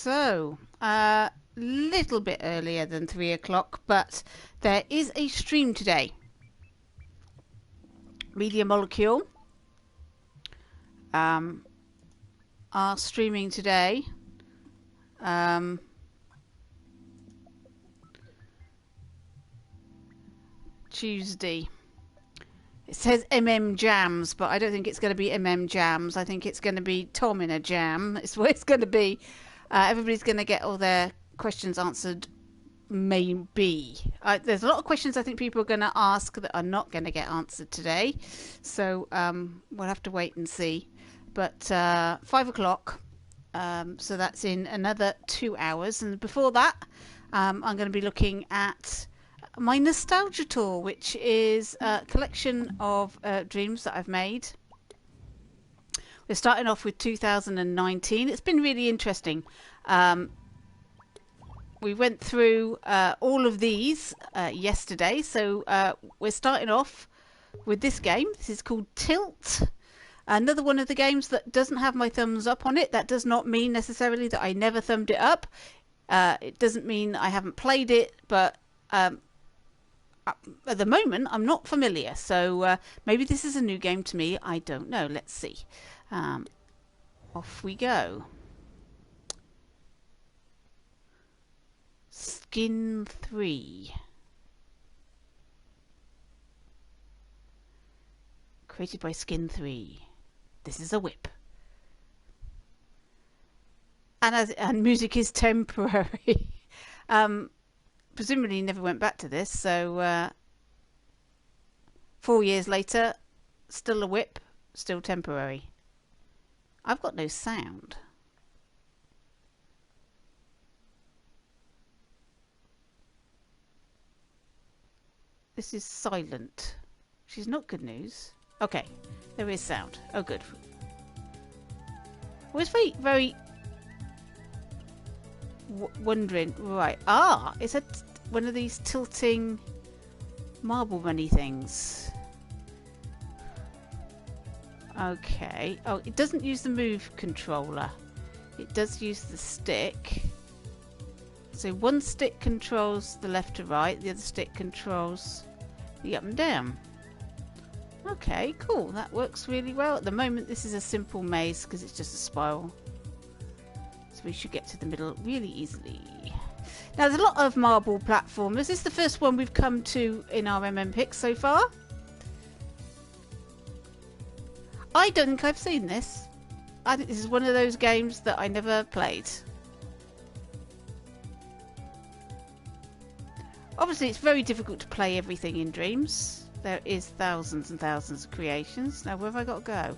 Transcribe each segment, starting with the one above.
So, little bit earlier than 3 o'clock, but there is a stream today. Media Molecule are streaming today. Tuesday. It says Jams, but I don't think it's going to be Jams. I think it's going to be Tom in a jam. It's what it's going to be. Everybody's going to get all their questions answered, maybe. There's a lot of questions I think people are going to ask that are not going to get answered today. So we'll have to wait and see. But 5 o'clock, so that's in another 2 hours. And before that, I'm going to be looking at my nostalgia tour, which is a collection of dreams that I've made. We're starting off with 2019. It's been really interesting. We went through all of these yesterday, so we're starting off with this game. This is called Tilt. Another one of the games that doesn't have my thumbs up on it. That does not mean necessarily that I never thumbed it up. It doesn't mean I haven't played it, but at the moment I'm not familiar. So maybe this is a new game to me. I don't know. Let's see. Off we go. Skin 3. Created by Skin 3. This is a whip. And music is temporary. Presumably never went back to this, so 4 years later, still a whip, still temporary. I've got no sound. This is silent, which is not good news. Okay, there is sound. Oh, good. I was very wondering. Right. Ah, it's one of these tilting marble money things. Okay. Oh, it doesn't use the move controller. It does use the stick. So one stick controls the left to right, the other stick controls the up and down. Okay, cool. That works really well. At the moment, this is a simple maze because it's just a spiral. So we should get to the middle really easily. Now, there's a lot of marble platformers. This is the first one we've come to in our MM picks so far. I don't think I've seen this. I think this is one of those games that I never played. Obviously, it's very difficult to play everything in Dreams. There is thousands and thousands of creations. Now, where have I got to go?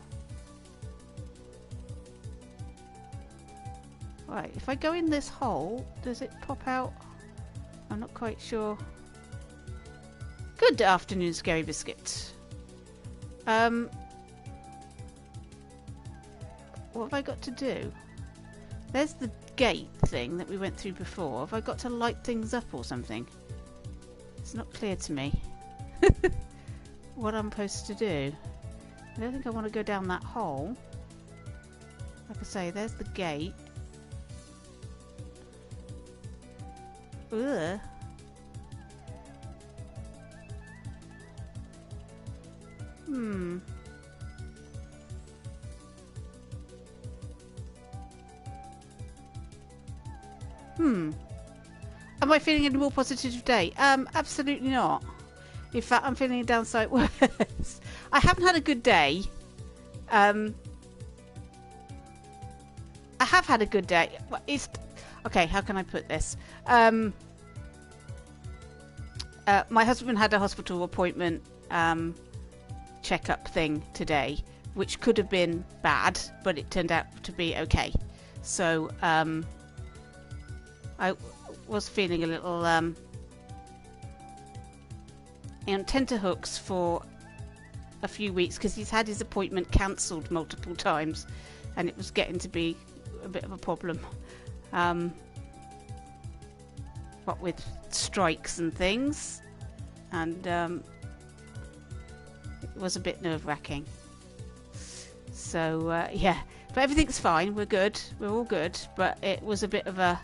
Right, if I go in this hole, does it pop out? I'm not quite sure. Good afternoon, Scary Biscuit. What have I got to do? There's the gate thing that we went through before. Have I got to light things up or something? It's not clear to me what I'm supposed to do. I don't think I want to go down that hole. Like I say, there's the gate. Ugh. Am I feeling any more positive today? Absolutely not. In fact, I'm feeling a downside worse. I haven't had a good day. I have had a good day. It's okay. How can I put this? My husband had a hospital appointment checkup thing today, which could have been bad, but it turned out to be okay. So I was feeling a little on tenterhooks for a few weeks because he's had his appointment cancelled multiple times and it was getting to be a bit of a problem. What with strikes and things, and it was a bit nerve-wracking. So yeah, But everything's fine. We're good. We're all good. But it was a bit of a...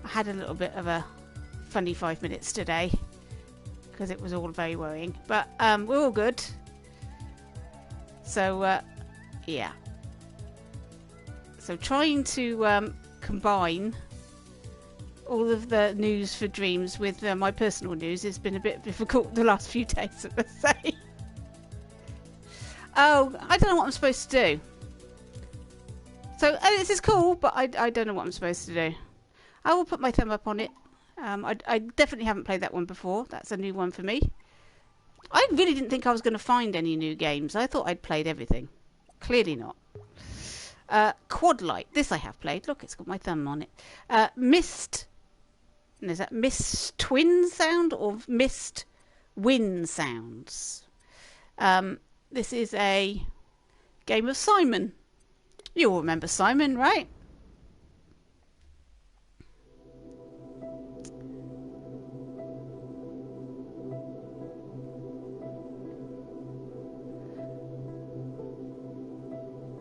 I had a little bit of a funny 5 minutes today because it was all very worrying. But we're all good. So, yeah. So trying to combine all of the news for Dreams with my personal news has been a bit difficult the last few days, I must say. Oh, I don't know what I'm supposed to do. So this is cool, but I don't know what I'm supposed to do. I will put my thumb up on it. I definitely haven't played that one before. That's a new one for me. I really didn't think I was going to find any new games. I thought I'd played everything. Clearly not. Quad Light. This I have played. Look, it's got my thumb on it. Mist. Is that Mist Twin Sound or Mist Wind Sounds? This is a game of Simon. You all remember Simon, right?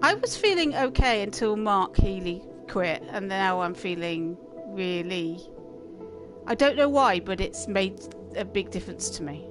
I was feeling okay until Mark Healy quit, and now I'm feeling really... I don't know why, but it's made a big difference to me.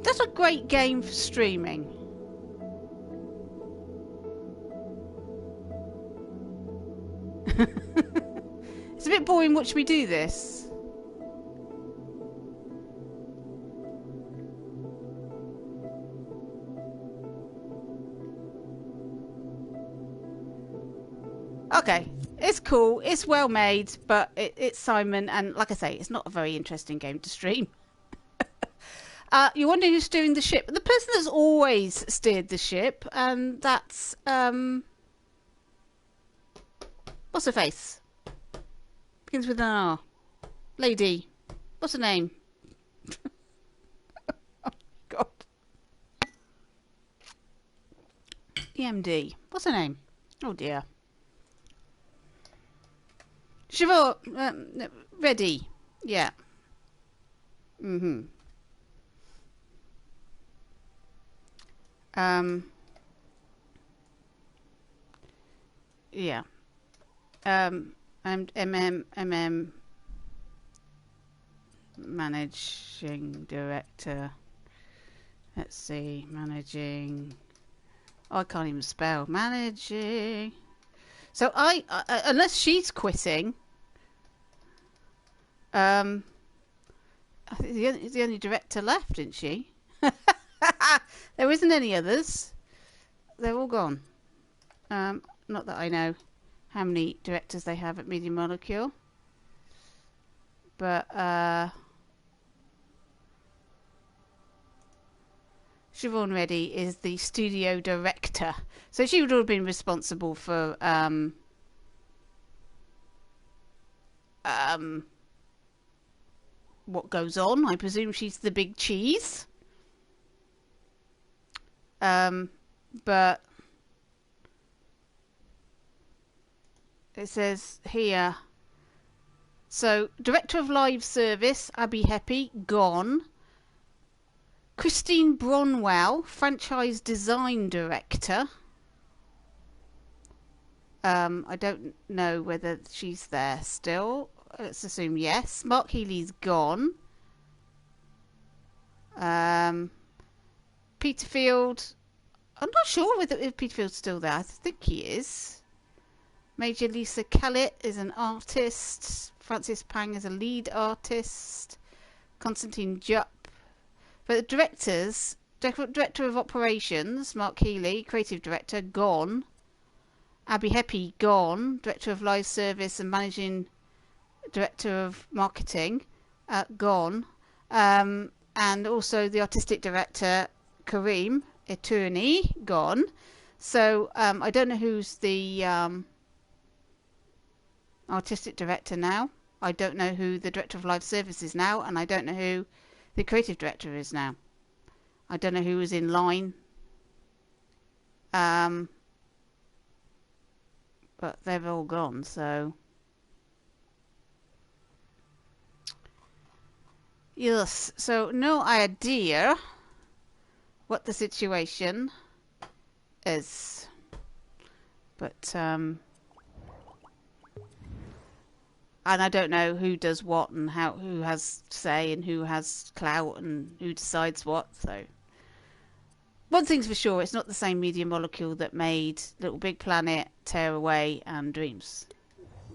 That's a great game for streaming. It's a bit boring watching me do this. Okay, it's cool, it's well made, but it's Simon, and like I say, it's not a very interesting game to stream. You're wondering who's steering the ship. The person that's always steered the ship, and that's what's her face? Begins with an R. Lady. What's her name? Oh God. EMD. What's her name? Oh dear. Siobhan. Ready. Yeah. Yeah. I'm MM managing director. Let's see, managing. Oh, I can't even spell managing. So I unless she's quitting, I think the only director left, isn't she? There isn't any others. They're all gone. Not that I know how many directors they have at Media Molecule. But Siobhan Reddy is the studio director. So she would have been responsible for what goes on. I presume she's the big cheese. But it says here, so director of live service Abby Heppy, gone. Christine Bronwell, franchise design director. I don't know whether she's there still. Let's assume yes. Mark Healy's gone. Peterfield, I'm not sure if Peterfield's still there. I think he is. Major Lisa Kellett is an artist. Francis Pang is a lead artist. Constantine Jupp. But the directors, director of operations, Mark Healy, creative director, gone. Abby Heppy, gone. Director of live service and managing director of marketing, gone. And also the artistic director, Kareem, attorney gone. So I don't know who's the artistic director now. I don't know who the director of live service is now, and I don't know who the creative director is now. I don't know who was in line. But they've all gone, so yes, so no idea what the situation is, but and I don't know who does what and how, who has say and who has clout and who decides what. So one thing's for sure, it's not the same media molecule that made Little Big Planet, Tearaway and Dreams.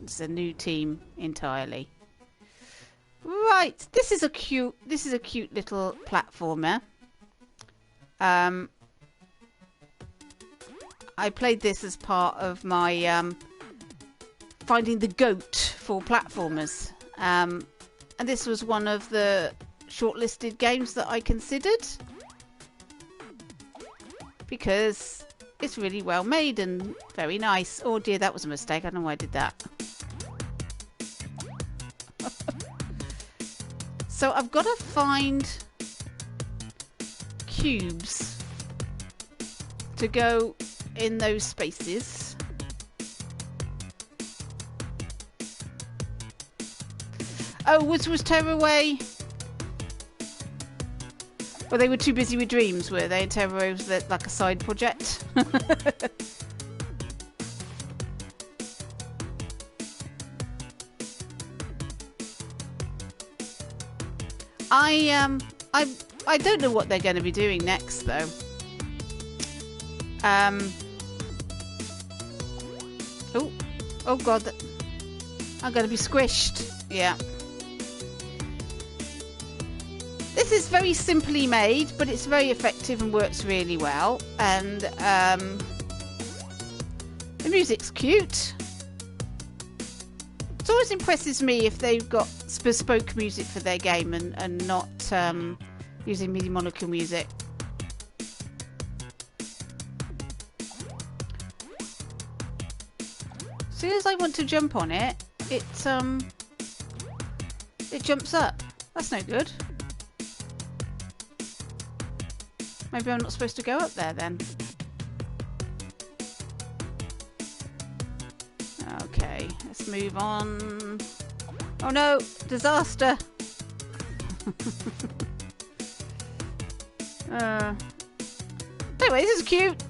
It's a new team entirely. Right, this is a cute little platformer. I played this as part of my finding the GOAT for platformers, and this was one of the shortlisted games that I considered because it's really well made and very nice. Oh dear, that was a mistake. I don't know why I did that. So I've got to find cubes to go in those spaces. Oh, was Tearaway? Well, they were too busy with Dreams, were they? Tearaway was like a side project. I don't know what they're going to be doing next, though. Oh God, I'm going to be squished. Yeah. This is very simply made, but it's very effective and works really well. And the music's cute. It always impresses me if they've got bespoke music for their game and not using media molecule music. As soon as I want to jump on it, it jumps up. That's no good. Maybe I'm not supposed to go up there then. Okay, let's move on. Oh no, disaster. Anyway, this is cute.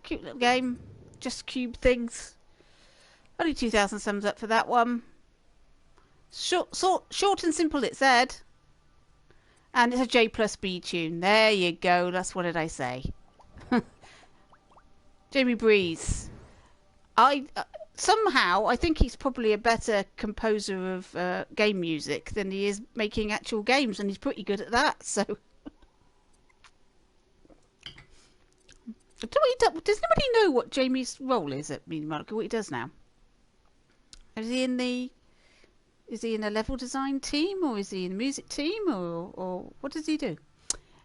Cute little game. Just cube things. Only 2,000 sums up for that one. Short and simple, it said. And it's a J+B tune. There you go. That's what did I say? Jamie Breeze. Somehow I think he's probably a better composer of game music than he is making actual games, and he's pretty good at that. So, does anybody know what Jamie's role is at Media Molecule? What he does now? Is he in a level design team, or is he in the music team, or what does he do?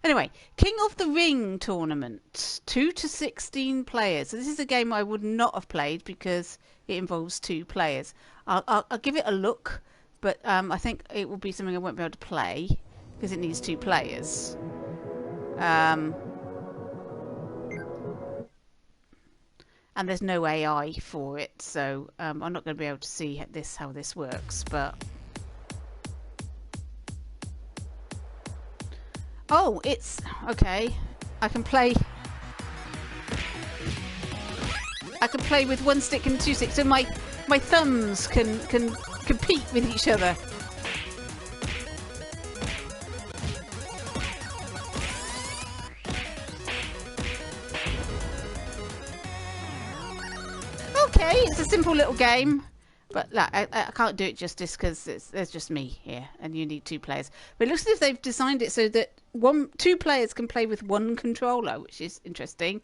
Anyway, King of the Ring tournament, 2 to 16 players. So this is a game I would not have played because it involves 2 players. I'll give it a look, but I think it will be something I won't be able to play because it needs 2 players. And there's no AI for it, so I'm not going to be able to see how this works. But oh, it's okay. I can play with 1 stick and 2 sticks, so my thumbs can compete with each other. Okay, it's a simple little game, but like, I can't do it justice because there's just me here, and you need 2 players. But it looks as if they've designed it so that 2 players can play with 1 controller, which is interesting,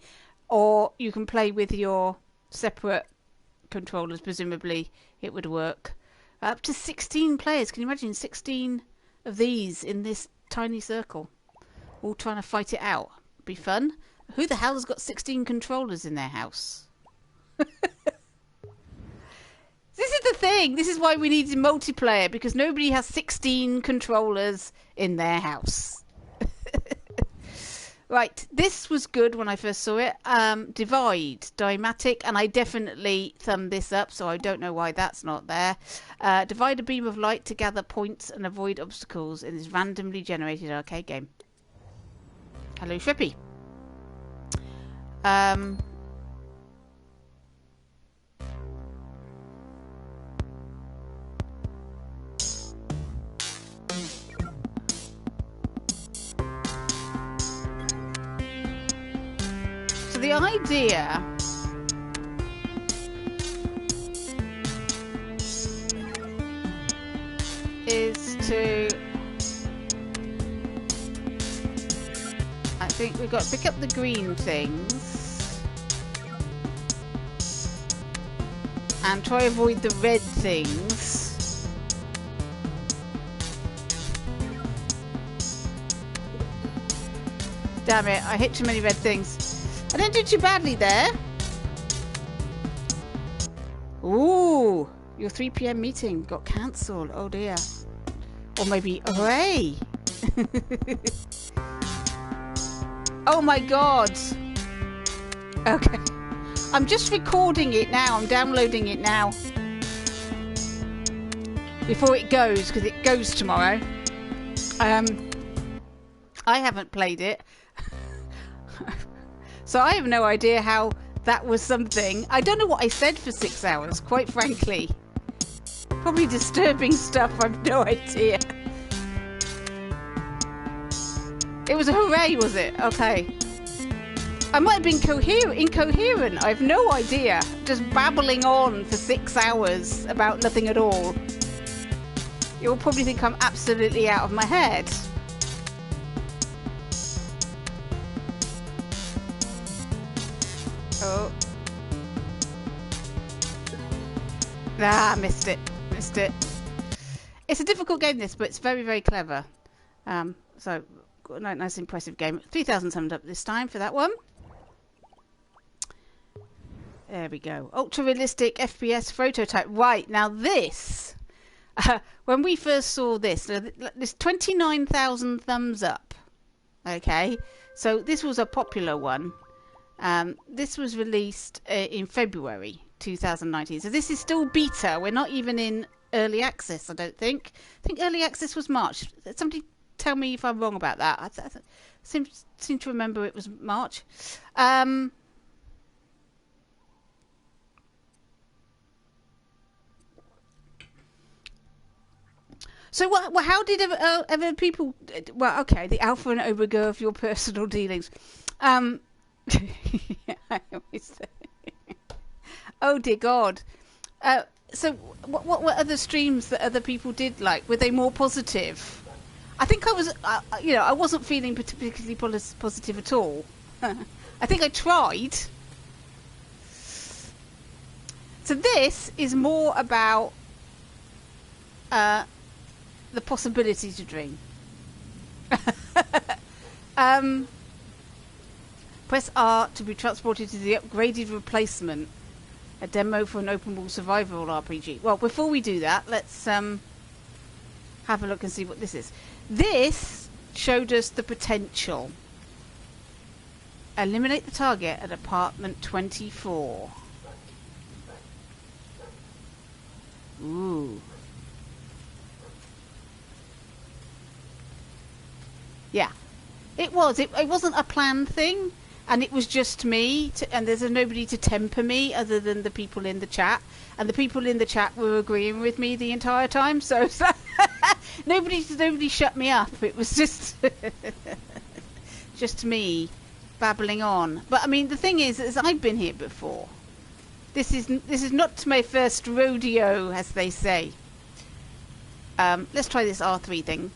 or you can play with your separate controllers. Presumably, it would work. Up to 16 players. Can you imagine 16 of these in this tiny circle, all trying to fight it out? Be fun. Who the hell has got 16 controllers in their house? This is the thing. This is why we needed multiplayer, because nobody has 16 controllers in their house. Right, this was good when I first saw it. Divide, Dimatic, and I definitely thumbed this up, so I don't know why that's not there. Divide a beam of light to gather points and avoid obstacles in this randomly generated arcade game. Hello, Shrippy. So the idea is to, I think we've got to pick up the green things and try avoid the red things. Damn it, I hit too many red things. I didn't do too badly there. Ooh, your 3 PM meeting got cancelled. Oh dear. Or maybe, hooray. Oh my god. Okay. I'm just recording it now. I'm downloading it now. Before it goes, because it goes tomorrow. I haven't played it. So I have no idea how that was something. I don't know what I said for 6 hours, quite frankly. Probably disturbing stuff, I've no idea. It was a hooray, was it? Okay. I might have been incoherent, I have no idea. Just babbling on for 6 hours about nothing at all. You'll probably think I'm absolutely out of my head. Oh. Ah, missed it. Missed it. It's a difficult game, this, but it's very, very clever. So, got a nice, impressive game. 3,000 summed up this time for that one. There we go. Ultra realistic FPS prototype. Right, now this, when we first saw this, there's 29,000 thumbs up. Okay, so this was a popular one. This was released in February 2019. So this is still beta. We're not even in early access, I don't think. I think early access was March. Somebody tell me if I'm wrong about that. I seem to remember it was March. So how did ever people... Well, okay, the alpha and omega of your personal dealings. I always say. Oh dear God. So what were other streams that other people did like? Were they more positive? I think I was, I wasn't feeling particularly positive at all. I think I tried. So this is more about the possibility to dream. Press R to be transported to the upgraded replacement. A demo for an open world survival RPG. Well, before we do that, let's have a look and see what this is. This showed us the potential. Eliminate the target at apartment 24. Ooh. Yeah. It was. It wasn't a planned thing. And it was just me, and there's nobody to temper me other than the people in the chat. And the people in the chat were agreeing with me the entire time, so nobody shut me up. It was just just me babbling on. But I mean, the thing is I've been here before. This is not my first rodeo, as they say. Let's try this R3 thing.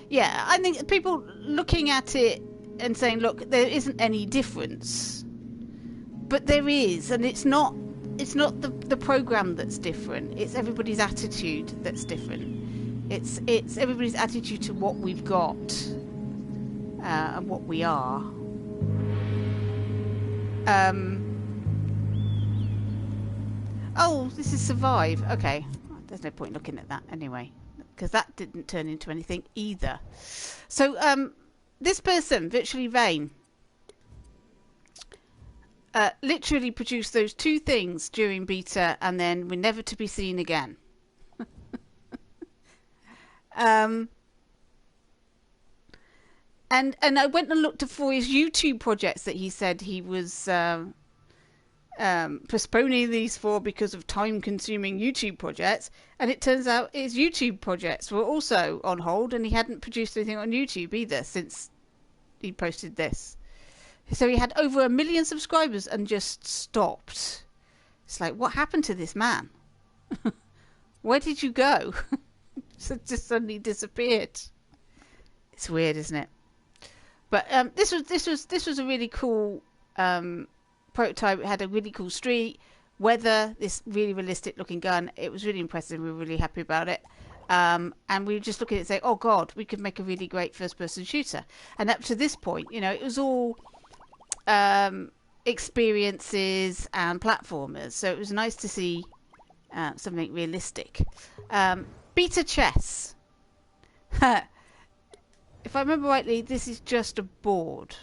Yeah, I think people looking at it and saying, look, there isn't any difference. But there is, and it's not it's not the program that's different. It's everybody's attitude that's different. It's everybody's attitude to what we've got and what we are. Oh, this is survive. Okay, there's no point looking at that anyway, because that didn't turn into anything either. So this person, Virtually Vain, literally produced those two things during beta and then were never to be seen again. And I went and looked for his YouTube projects that he said he was postponing these for because of time-consuming YouTube projects, and it turns out his YouTube projects were also on hold, and he hadn't produced anything on YouTube either since he posted this. So he had over 1 million subscribers and just stopped. It's like, what happened to this man? Where did you go? So just suddenly disappeared. It's weird, isn't it? But this was a really cool prototype. It had a really cool street, weather, this really realistic looking gun. It was really impressive. We were really happy about it. And we were just looking at it and saying, oh God, we could make a really great first person shooter. And up to this point, you know, it was all experiences and platformers. So it was nice to see something realistic. Beta chess. If I remember rightly, this is just a board.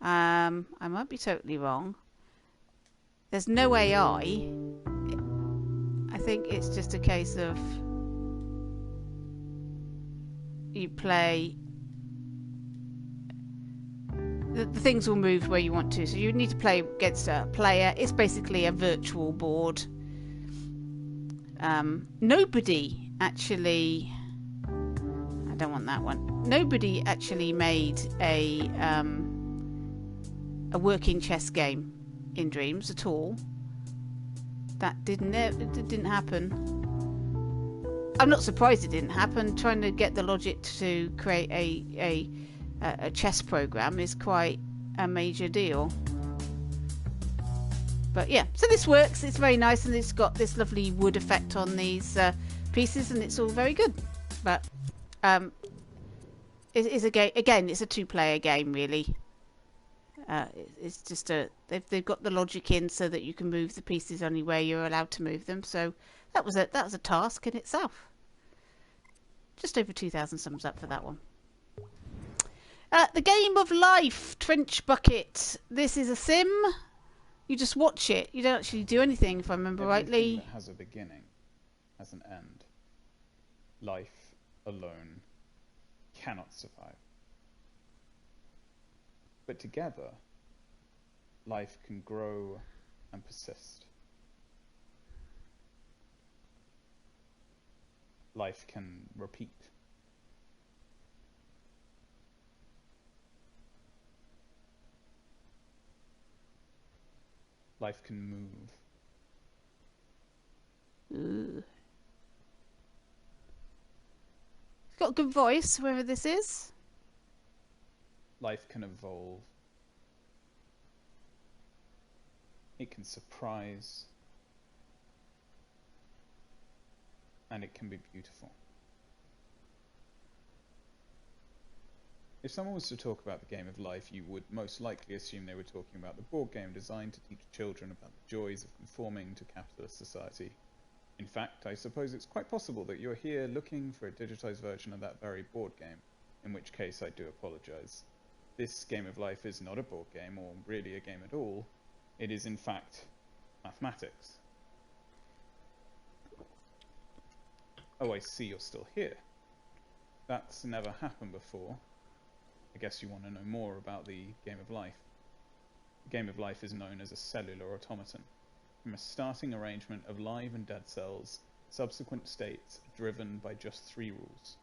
I might be totally wrong. There's no AI. I think it's just a case of you play. The things will move where you want to. So you need to play against a player. It's basically a virtual board. Nobody actually... I don't want that one. Nobody actually made a working chess game in Dreams at all. That didn't happen. I'm not surprised it didn't happen. Trying to get the logic to create a chess program is quite a major deal. But yeah, so this works. It's very nice, and it's got this lovely wood effect on these pieces, and it's all very good. But it's a game. Again, it's a two-player game, really. It's just they've got the logic in so that you can move the pieces only where you're allowed to move them. So that was a task in itself. Just over 2,000 thumbs up for that one. The Game of Life, Trench Bucket. This is a sim. You just watch it. You don't actually do anything, if I remember rightly. That has a beginning, has an end. Life alone cannot survive. But together, life can grow and persist. Life can repeat. Life can move. Ooh. It's got a good voice, whoever this is. Life can evolve. It can surprise. And it can be beautiful. If someone was to talk about the Game of Life, you would most likely assume they were talking about the board game designed to teach children about the joys of conforming to capitalist society. In fact, I suppose it's quite possible that you're here looking for a digitized version of that very board game, in which case I do apologize. This Game of Life is not a board game, or really a game at all. It is, in fact, mathematics. Oh, I see you're still here. That's never happened before. I guess you want to know more about the Game of Life. The Game of Life is known as a cellular automaton. From a starting arrangement of live and dead cells, subsequent states are driven by just 3 rules.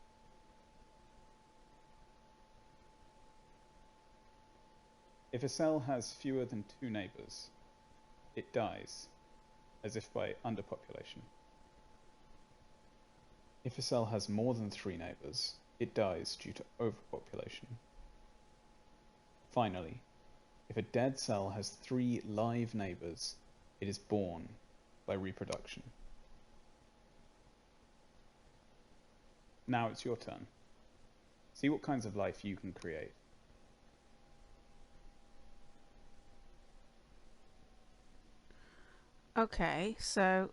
If a cell has fewer than 2 neighbors, it dies, as if by underpopulation. If a cell has more than 3 neighbors, it dies due to overpopulation. Finally, If a dead cell has 3 live neighbors, it is born by reproduction. Now it's your turn. See what kinds of life you can create. Okay, so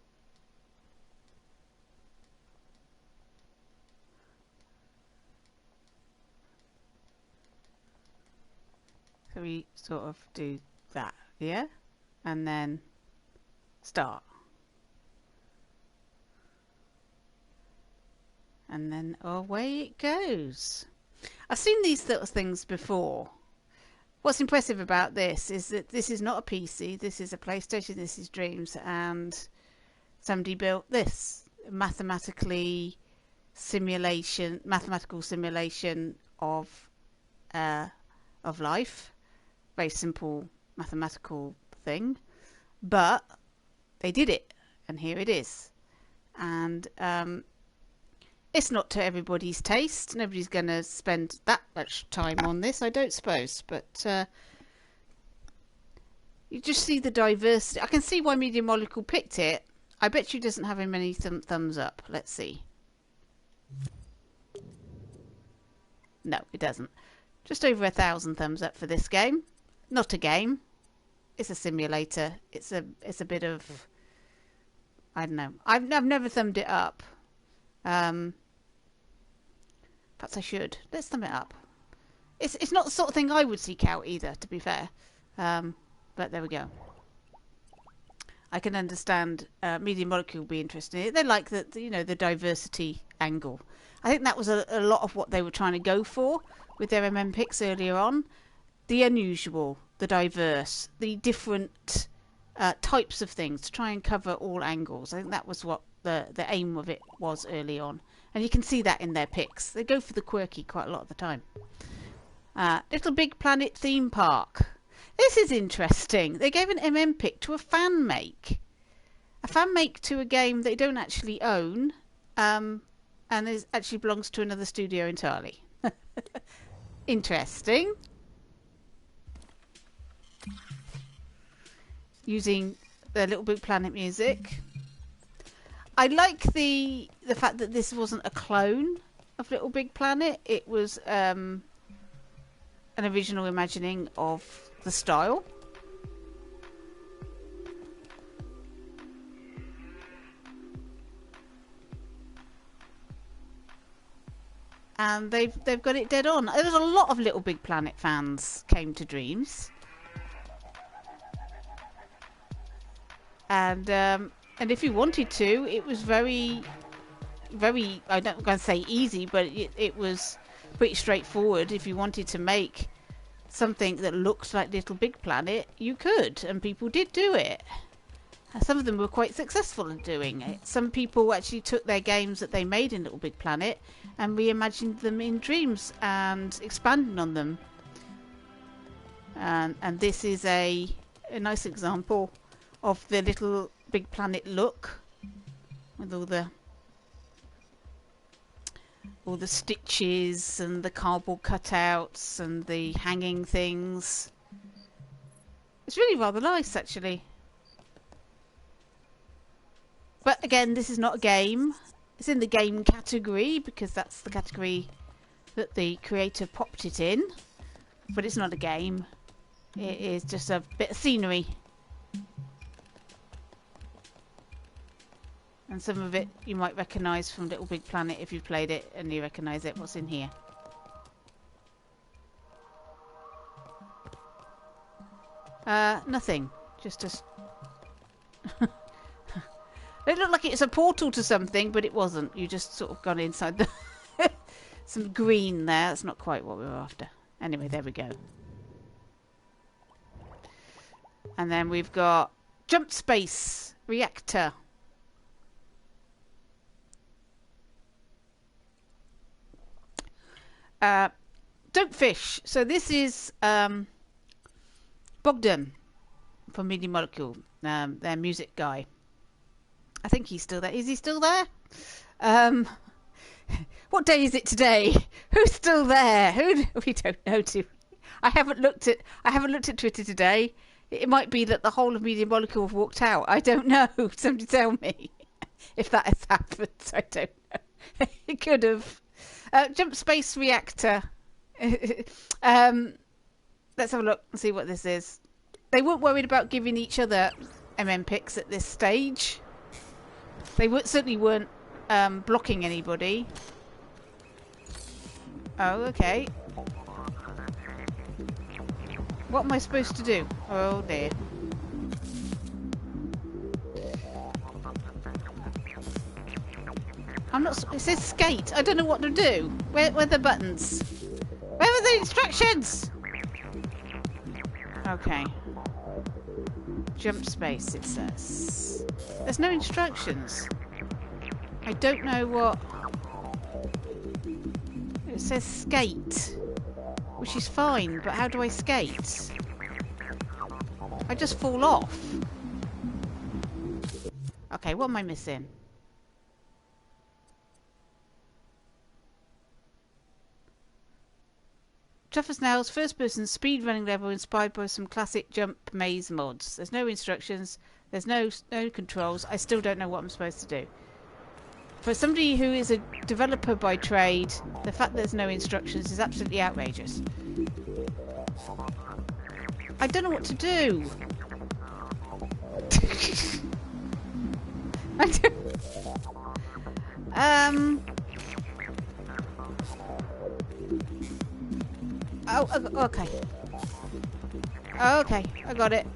we sort of do that, yeah? And then start. And then away it goes. I've seen these little things before. What's impressive about this is that this is not a PC, this is a PlayStation, this is Dreams, and somebody built this mathematical simulation of life. Very simple mathematical thing, but they did it, and here it is. And it's not to everybody's taste. Nobody's going to spend that much time on this, I don't suppose. But you just see the diversity. I can see why Media Molecule picked it. I bet you doesn't have many thumbs up. Let's see. No, it doesn't. Just over 1,000 thumbs up for this game. Not a game. It's a simulator. It's a bit of, I don't know. I've never thumbed it up. Perhaps I should. Let's thumb it up. It's not the sort of thing I would seek out either, to be fair. But there we go. I can understand Media Molecule be interested in it. They like the diversity angle. I think that was a lot of what they were trying to go for with their picks earlier on. The unusual, the diverse, the different types of things, to try and cover all angles. I think that was what the aim of it was early on. And you can see that in their picks. They go for the quirky quite a lot of the time. Little Big Planet theme park. This is interesting. They gave an pick to a fan make. A fan make to a game they don't actually own, and it actually belongs to another studio entirely. Interesting. Using the Little Big Planet music. I like the fact that this wasn't a clone of Little Big Planet. It was an original imagining of the style. And they've got it dead on. There was a lot of Little Big Planet fans came to Dreams. And if you wanted to, it was very, I'm not going to say easy, but it was pretty straightforward. If you wanted to make something that looks like Little Big Planet, you could, and people did do it. Some of them were quite successful in doing it. Some people actually took their games that they made in Little Big Planet and reimagined them in Dreams and expanded on them. And this is a nice example of the Little Big Planet look, with all the stitches and the cardboard cutouts and the hanging things. It's really rather nice, actually. But again, this is not a game. It's in the game category because that's the category that the creator popped it in. But it's not a game. It is just a bit of scenery. And some of it you might recognise from Little Big Planet if you've played it and you recognise it. What's in here? Nothing. Just a... It looked like it's a portal to something, but it wasn't. You just sort of gone inside the... some green there. That's not quite what we were after. Anyway, there we go. And then we've got Jump Space Reactor. Don't Fish. So this is Bogdan from Media Molecule, their music guy. I think he's still there. Is he still there? What day is it today? Who's still there? We don't know. I haven't looked at Twitter today. It might be that the whole of Media Molecule have walked out. I don't know. Somebody tell me if that has happened. I don't know. It could have. Jump Space Reactor. Let's have a look and see what this is. They weren't worried about giving each other picks at this stage. They certainly weren't blocking anybody. Oh, okay. What am I supposed to do? Oh dear. I'm not. It says skate. I don't know what to do. Where are the buttons? Where are the instructions? Okay. Jump space, it says. There's no instructions. I don't know what. It says skate, which is fine, but how do I skate? I just fall off. Okay, what am I missing? Tough as nails, first person speed running level inspired by some classic jump maze mods. There's no instructions, there's no controls. I still don't know what I'm supposed to do. For somebody who is a developer by trade, the fact there's no instructions is absolutely outrageous. I don't know what to do. I don't... Oh, okay. Okay, I got it.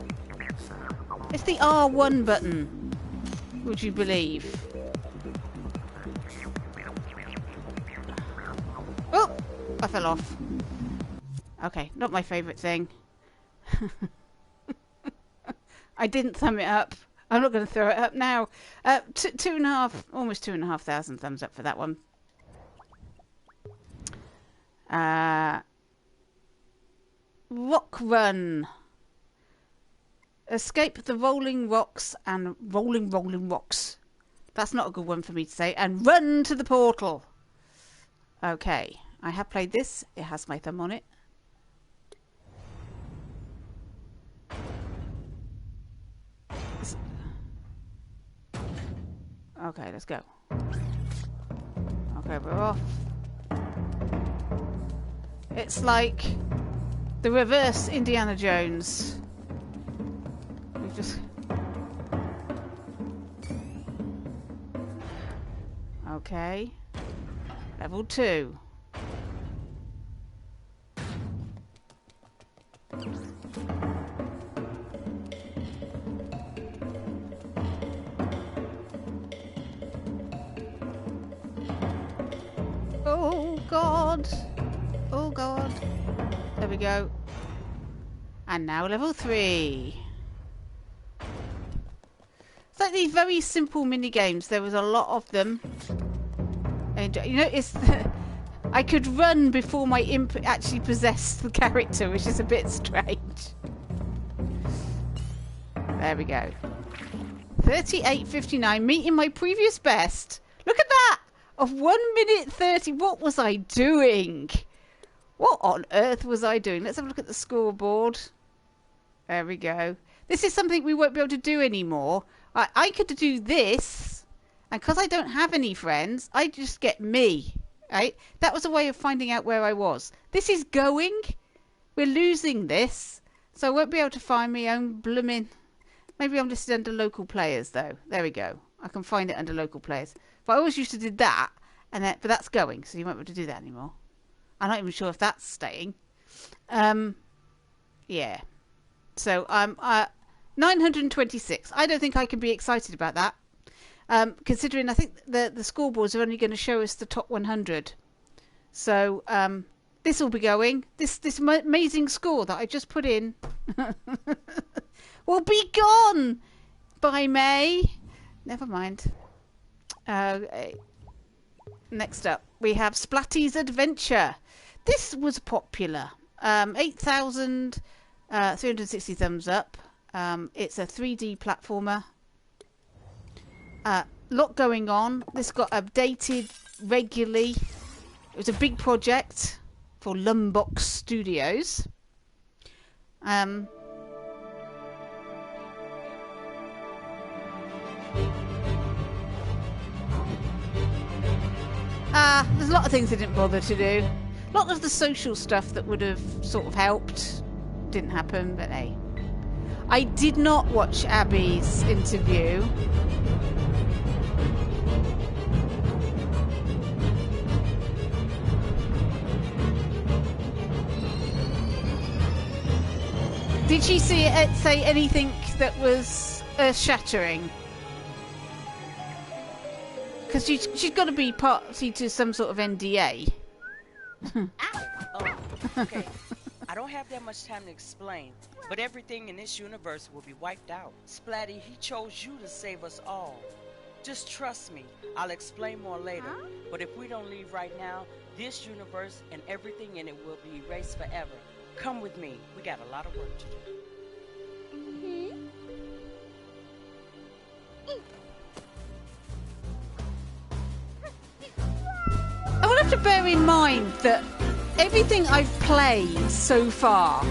It's the R1 button, would you believe? Oh, I fell off. Okay, not my favourite thing. I didn't thumb it up. I'm not going to throw it up now. Almost 2,500 thumbs up for that one. Rock Run. Escape the rolling rocks and rolling rocks. That's not a good one for me to say. And run to the portal. Okay, I have played this. It has my thumb on it. Okay, let's go. Okay, we're off. It's like the reverse Indiana Jones. We've just... Okay. Level 2. Oh God. Oh God. There we go. And now level 3. It's like these very simple mini games. There was a lot of them. And you notice that I could run before my imp actually possessed the character, which is a bit strange. There we go. 38:59, meeting my previous best. Look at that! Of 1 minute 30. What was I doing? What on earth was I doing? Let's have a look at the scoreboard. There we go. This is something we won't be able to do anymore. I could do this, and because I don't have any friends, I just get me. Right? That was a way of finding out where I was. This is going. We're losing this, so I won't be able to find my own blooming. Maybe I'm listed under local players though. There we go. I can find it under local players. But I always used to do that, and then, but that's going, so you won't be able to do that anymore. I'm not even sure if that's staying. Yeah. So I'm 926. I don't think I can be excited about that. Considering I think the scoreboards are only going to show us the top 100. So this will be going. This amazing score that I just put in will be gone by May. Never mind. Next up, we have Splatty's Adventure. This was popular. 8,360 thumbs up. It's a 3D platformer. Lot going on. This got updated regularly. It was a big project for Lumbox Studios. There's a lot of things they didn't bother to do. A lot of the social stuff that would have sort of helped didn't happen, but hey. I did not watch Abby's interview. Did she say anything that was earth-shattering? Because she's got to be party to some sort of NDA. Ow! Oh, okay. I don't have that much time to explain, but everything in this universe will be wiped out. Splatty, he chose you to save us all. Just trust me. I'll explain more later. But if we don't leave right now, this universe and everything in it will be erased forever. Come with me. We got a lot of work to do. I will have to bear in mind that everything I've played so far,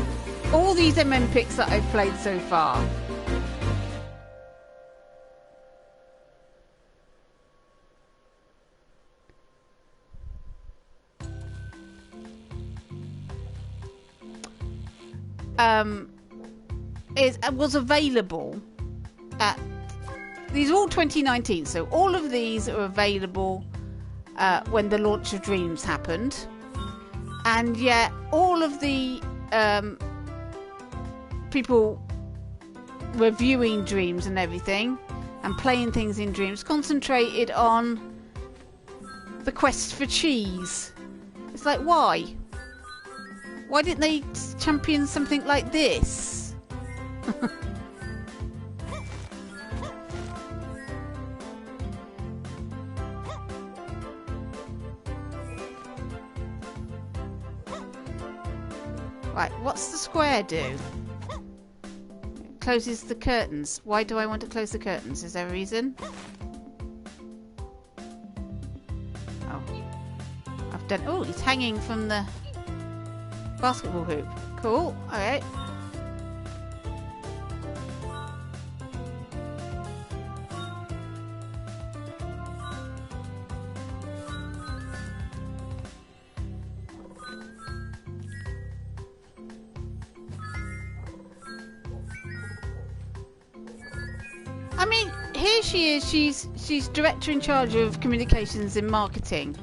all these MM picks that I've played so far, was available at, these are all 2019, so all of these are available when the launch of Dreams happened, and yet all of the people reviewing Dreams and everything and playing things in Dreams concentrated on the quest for cheese. It's like, why didn't they champion something like this? Right, what's the square do? It closes the curtains. Why do I want to close the curtains? Is there a reason? Oh. I've done... Oh, it's hanging from the basketball hoop. Cool. Alright. I mean, here she is. She's director in charge of communications and marketing.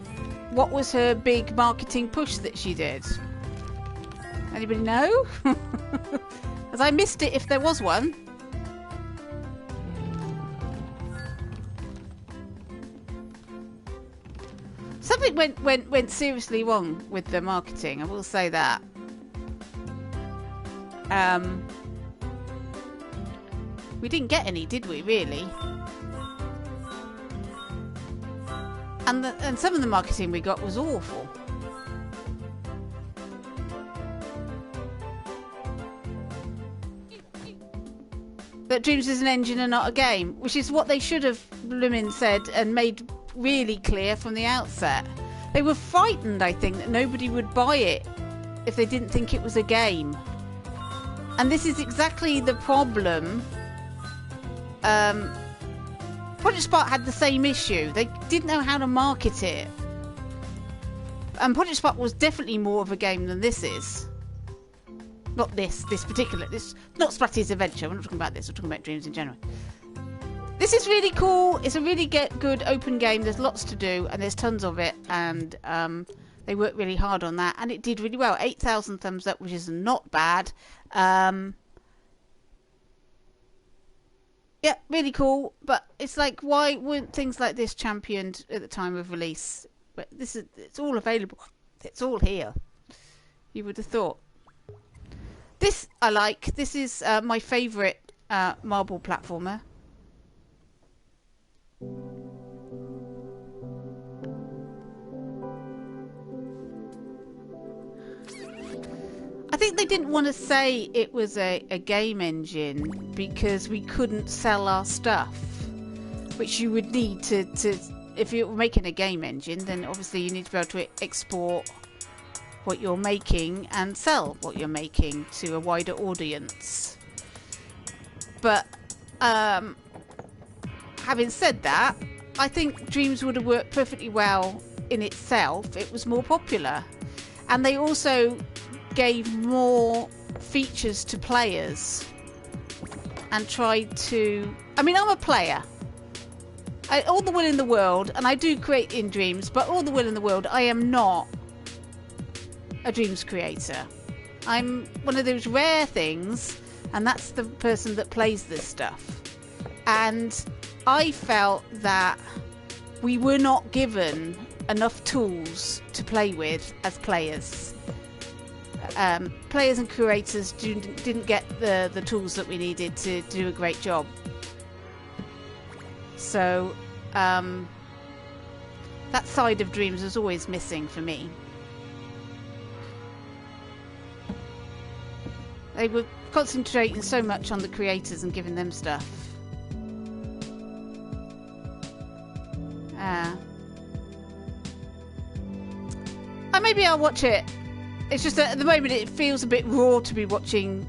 What was her big marketing push that she did? Anybody know? As I missed it if there was one. Something went seriously wrong with the marketing, I will say that. We didn't get any, did we, really? And some of the marketing we got was awful. That Dreams is an engine and not a game, which is what they should have blooming said and made really clear from the outset. They were frightened, I think, that nobody would buy it if they didn't think it was a game. And this is exactly the problem. Project Spark had the same issue. They didn't know how to market it. And Project Spark was definitely more of a game than this is. Not this particular, not Splatty's Adventure. We're not talking about this, we're talking about Dreams in general. This is really cool. It's a really good open game. There's lots to do and there's tons of it, and they worked really hard on that and it did really well. 8,000 thumbs up, which is not bad. Yeah, really cool, but it's like, why weren't things like this championed at the time of release? But it's all available. It's all here. You would have thought. This I like. This is my favourite marble platformer. I think they didn't want to say it was a game engine because we couldn't sell our stuff, which you would need to if you're making a game engine, then obviously you need to be able to export what you're making and sell what you're making to a wider audience. But having said that, I think Dreams would have worked perfectly well in itself. It was more popular, and they also gave more features to players and tried to... I mean, I'm a player. All the will in the world, and I do create in Dreams, but all the will in the world, I am not a Dreams creator. I'm one of those rare things, and that's the person that plays this stuff. And I felt that we were not given enough tools to play with as players. Players and creators didn't get the tools that we needed to do a great job. So that side of Dreams was always missing for me. They were concentrating so much on the creators and giving them stuff. Maybe I'll watch it. It's just that at the moment it feels a bit raw to be watching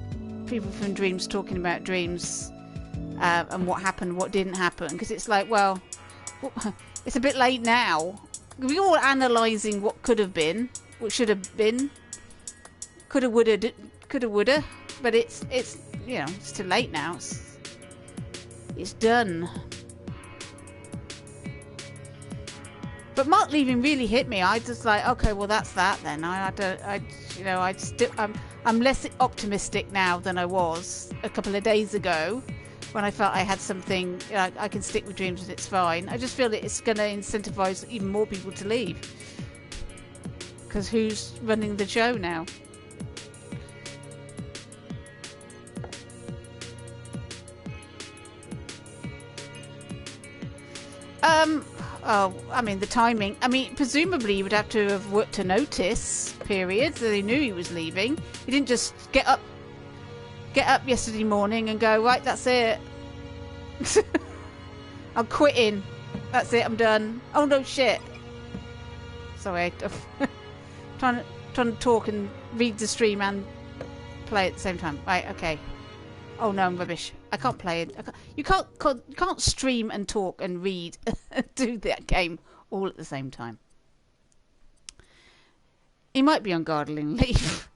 people from Dreams talking about Dreams and what happened, what didn't happen. Because it's like, well, it's a bit late now. We're all analysing what could have been, what should have been, coulda, woulda, but it's you know, it's too late now. It's done. But Mark leaving really hit me. I just like, okay, well that's that then. I'm less optimistic now than I was a couple of days ago, when I felt I had something, I can stick with Dreams and it's fine. I just feel that it's going to incentivise even more people to leave, because who's running the show now? Oh, I mean, the timing. I mean, presumably you would have to have worked a notice period, so they knew he was leaving. He didn't just get up yesterday morning and go, right, that's it. I'm quitting. That's it, I'm done. Oh no, shit. Sorry, trying to talk and read the stream and play at the same time. Right, okay. Oh no, I'm rubbish. I can't play it. You can't stream and talk and read do that game all at the same time. He might be on gardening leave.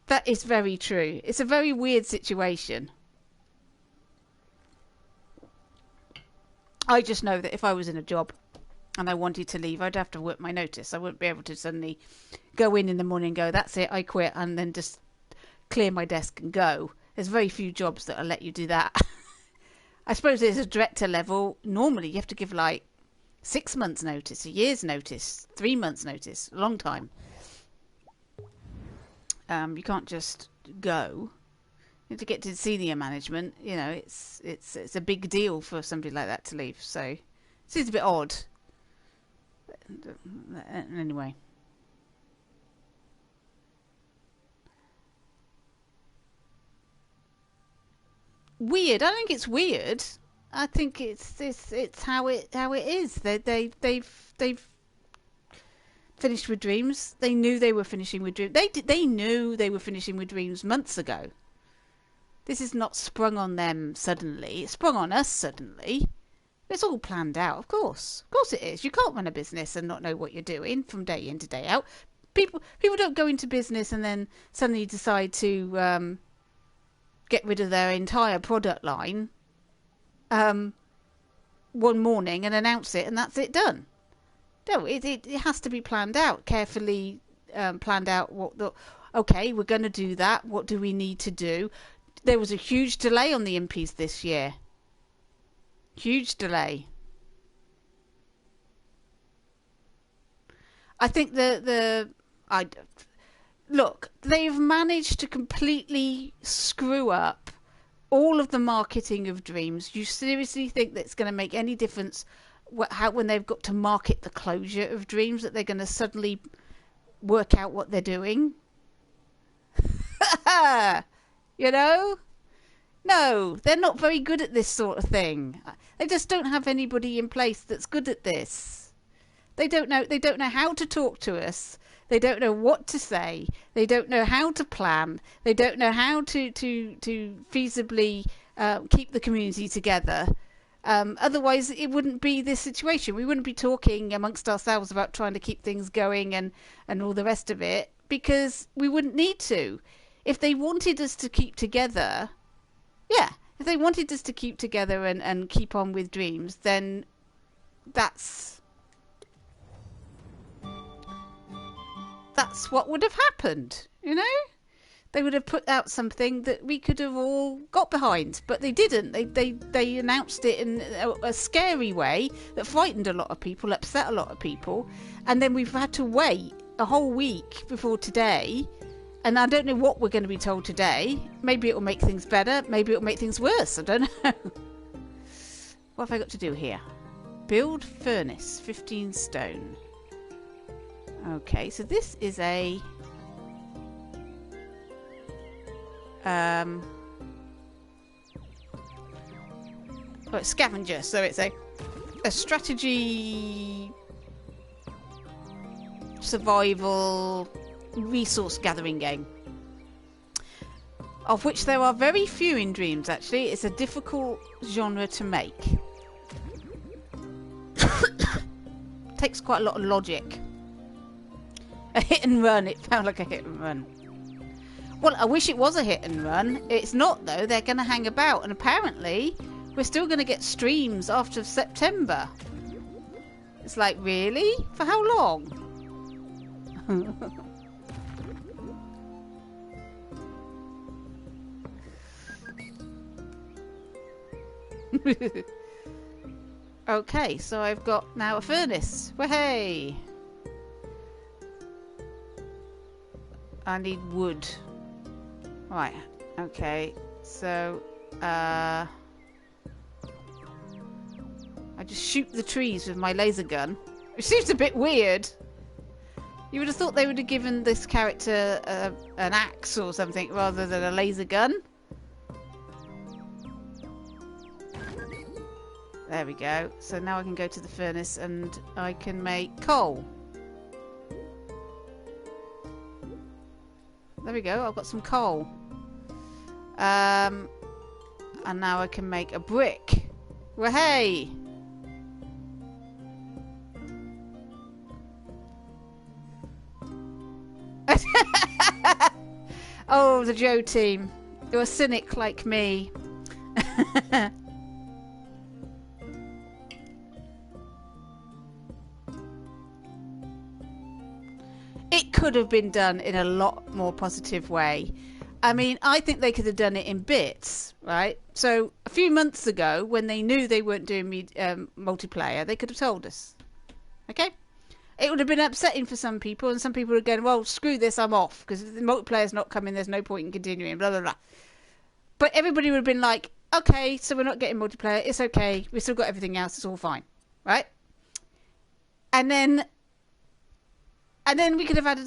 That is very true. It's a very weird situation. I just know that if I was in a job and I wanted to leave, I'd have to work my notice. I wouldn't be able to suddenly go in the morning and go, that's it, I quit, and then just clear my desk and go. There's very few jobs that'll let you do that. I suppose there's a director level. Normally you have to give like 6 months notice, a year's notice, 3 months notice, a long time. You can't just go. You have to get to senior management. You know, it's a big deal for somebody like that to leave. So it seems a bit odd. Anyway. Weird. I don't think it's weird. I think it's how it is. They've finished with Dreams. They knew they were finishing with Dreams. They knew they were finishing with Dreams months ago. This is not sprung on them suddenly. It's sprung on us suddenly. It's all planned out, of course. Of course it is. You can't run a business and not know what you're doing from day in to day out. People don't go into business and then suddenly decide to get rid of their entire product line one morning and announce it, and that's it, done. No, it has to be planned out, carefully planned out. Okay, we're going to do that. What do we need to do? There was a huge delay on the impies this year. Huge delay. I think look, they've managed to completely screw up all of the marketing of Dreams. You seriously think that's going to make any difference when they've got to market the closure of Dreams, that they're going to suddenly work out what they're doing? You know? No, they're not very good at this sort of thing. They just don't have anybody in place that's good at this. They don't know how to talk to us. They don't know what to say. They don't know how to plan. They don't know how to feasibly keep the community together. Otherwise, it wouldn't be this situation. We wouldn't be talking amongst ourselves about trying to keep things going and all the rest of it, because we wouldn't need to. If they wanted us to keep together, yeah, if they wanted us to keep together and keep on with dreams, then that's what would have happened, you know? They would have put out something that we could have all got behind, but they didn't. They announced it in a scary way that frightened a lot of people, upset a lot of people, and then we've had to wait a whole week before today. And I don't know what we're going to be told today. Maybe it will make things better. Maybe it will make things worse. I don't know. What have I got to do here? Build furnace, 15 stone. Okay, so this is a... scavenger. So it's a strategy... survival... resource gathering game, of which there are very few in Dreams. Actually, it's a difficult genre to make. Takes quite a lot of logic. A hit and run. It felt like a hit and run. Well, I wish it was a hit and run. It's not, though. They're going to hang about, and apparently we're still going to get streams after September. It's like, really? For how long? Okay, so I've got now a furnace. Wahey! I need wood. Right, okay. So, I just shoot the trees with my laser gun. It seems a bit weird. You would have thought they would have given this character an axe or something rather than a laser gun. There we go. So now I can go to the furnace and I can make coal. There we go. I've got some coal. And now I can make a brick. Wahey! Oh, the Joe team. You're a cynic like me. It could have been done in a lot more positive way. I mean, I think they could have done it in bits, right? So a few months ago, when they knew they weren't doing multiplayer, they could have told us. Okay? It would have been upsetting for some people, and some people are going, well, screw this, I'm off, because if the multiplayer's not coming, there's no point in continuing, blah, blah, blah. But everybody would have been like, okay, so we're not getting multiplayer, it's okay, we've still got everything else, it's all fine, right? And then we could have had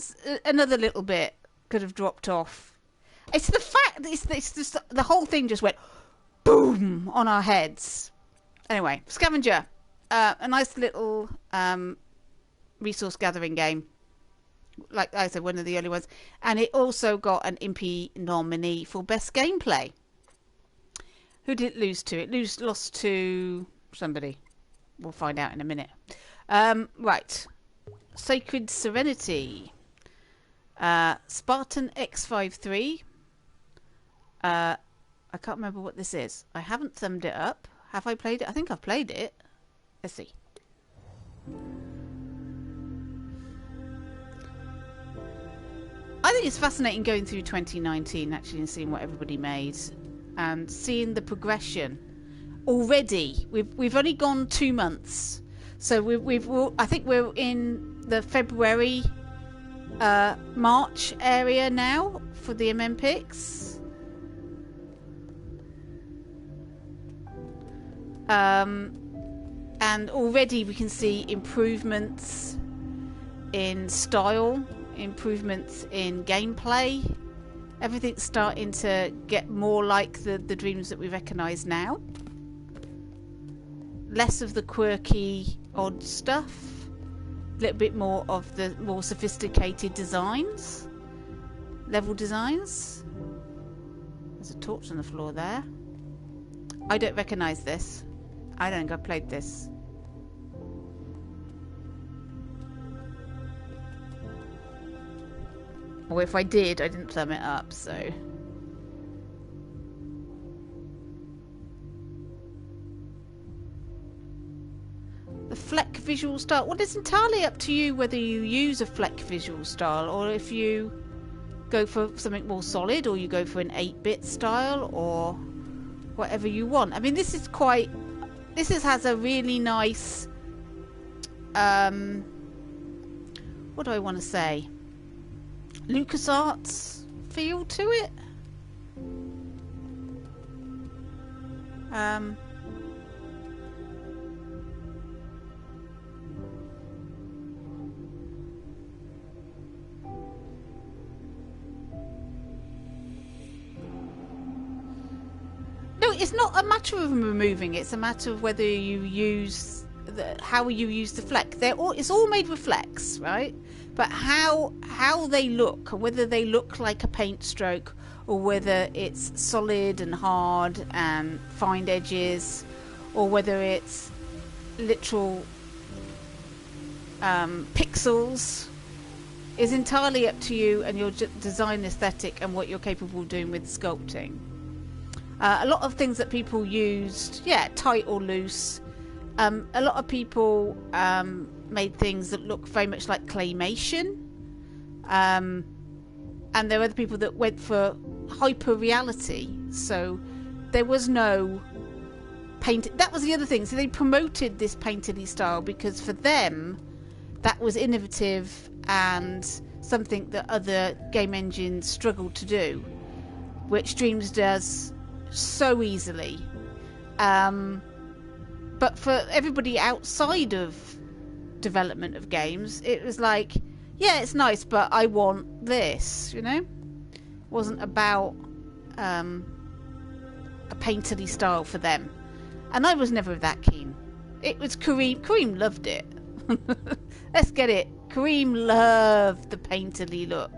another little bit, could have dropped off. It's the fact that it's just, the whole thing just went boom on our heads. Anyway, Scavenger, a nice little... resource gathering game, like I said, one of the early ones, and it also got an Impy nominee for best gameplay. Who did it lose to? It lost to somebody. We'll find out in a minute. Right, Sacred Serenity, Spartan X53. I can't remember what this is. I haven't thumbed it up. Have I played it? I think I've played it. Let's see. I think it's fascinating going through 2019 actually and seeing what everybody made and seeing the progression. Already, we've only gone 2 months, so I think we're in the February, March area now for the MM picks. And already we can see improvements in style, improvements in gameplay. Everything's starting to get more like the Dreams that we recognise now. Less of the quirky, odd stuff. little bit more of the more sophisticated designs, level designs. There's a torch on the floor there. I don't recognise this. I don't think I've played this. Or if I did, I didn't plumb it up, so... The Fleck visual style. Well, it's entirely up to you whether you use a Fleck visual style or if you go for something more solid or you go for an 8-bit style or whatever you want. I mean, this is quite... This has a really nice... what do I want to say? LucasArts feel to it. No, it's not a matter of removing it. It's a matter of whether you use how you use the Fleck. It's all made with Flecks, right? But how they look, whether they look like a paint stroke or whether it's solid and hard and fine edges, or whether it's literal pixels, is entirely up to you and your design aesthetic and what you're capable of doing with sculpting. A lot of things that people used, tight or loose. A lot of people made things that look very much like claymation. And there were other people that went for hyper reality. So there was no paint. That was the other thing. So they promoted this painterly style because for them that was innovative and something that other game engines struggled to do, which Dreams does so easily. But for everybody outside of development of games, it was like, yeah, it's nice, but I want this, you know? It wasn't about a painterly style for them. And I was never that keen. It was Kareem. Kareem loved it. Let's get it. Kareem loved the painterly look.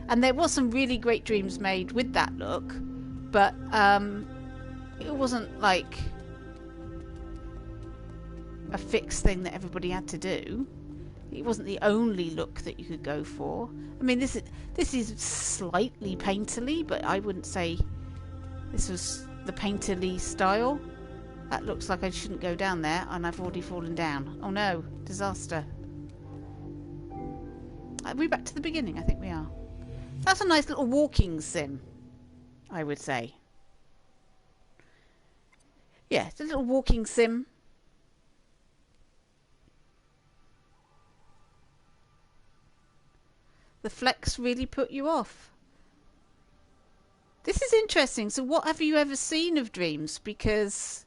And there was some really great Dreams made with that look, but it wasn't like a fixed thing that everybody had to do. It wasn't the only look that you could go for. I mean, this is slightly painterly, but I wouldn't say this was the painterly style. That looks like I shouldn't go down there, and I've already fallen down. Oh no, disaster. Are we back to the beginning? I think we are. That's a nice little walking sim, I would say. Yeah, it's a little walking sim. The Flecks really put you off. This is interesting. So what have you ever seen of Dreams? Because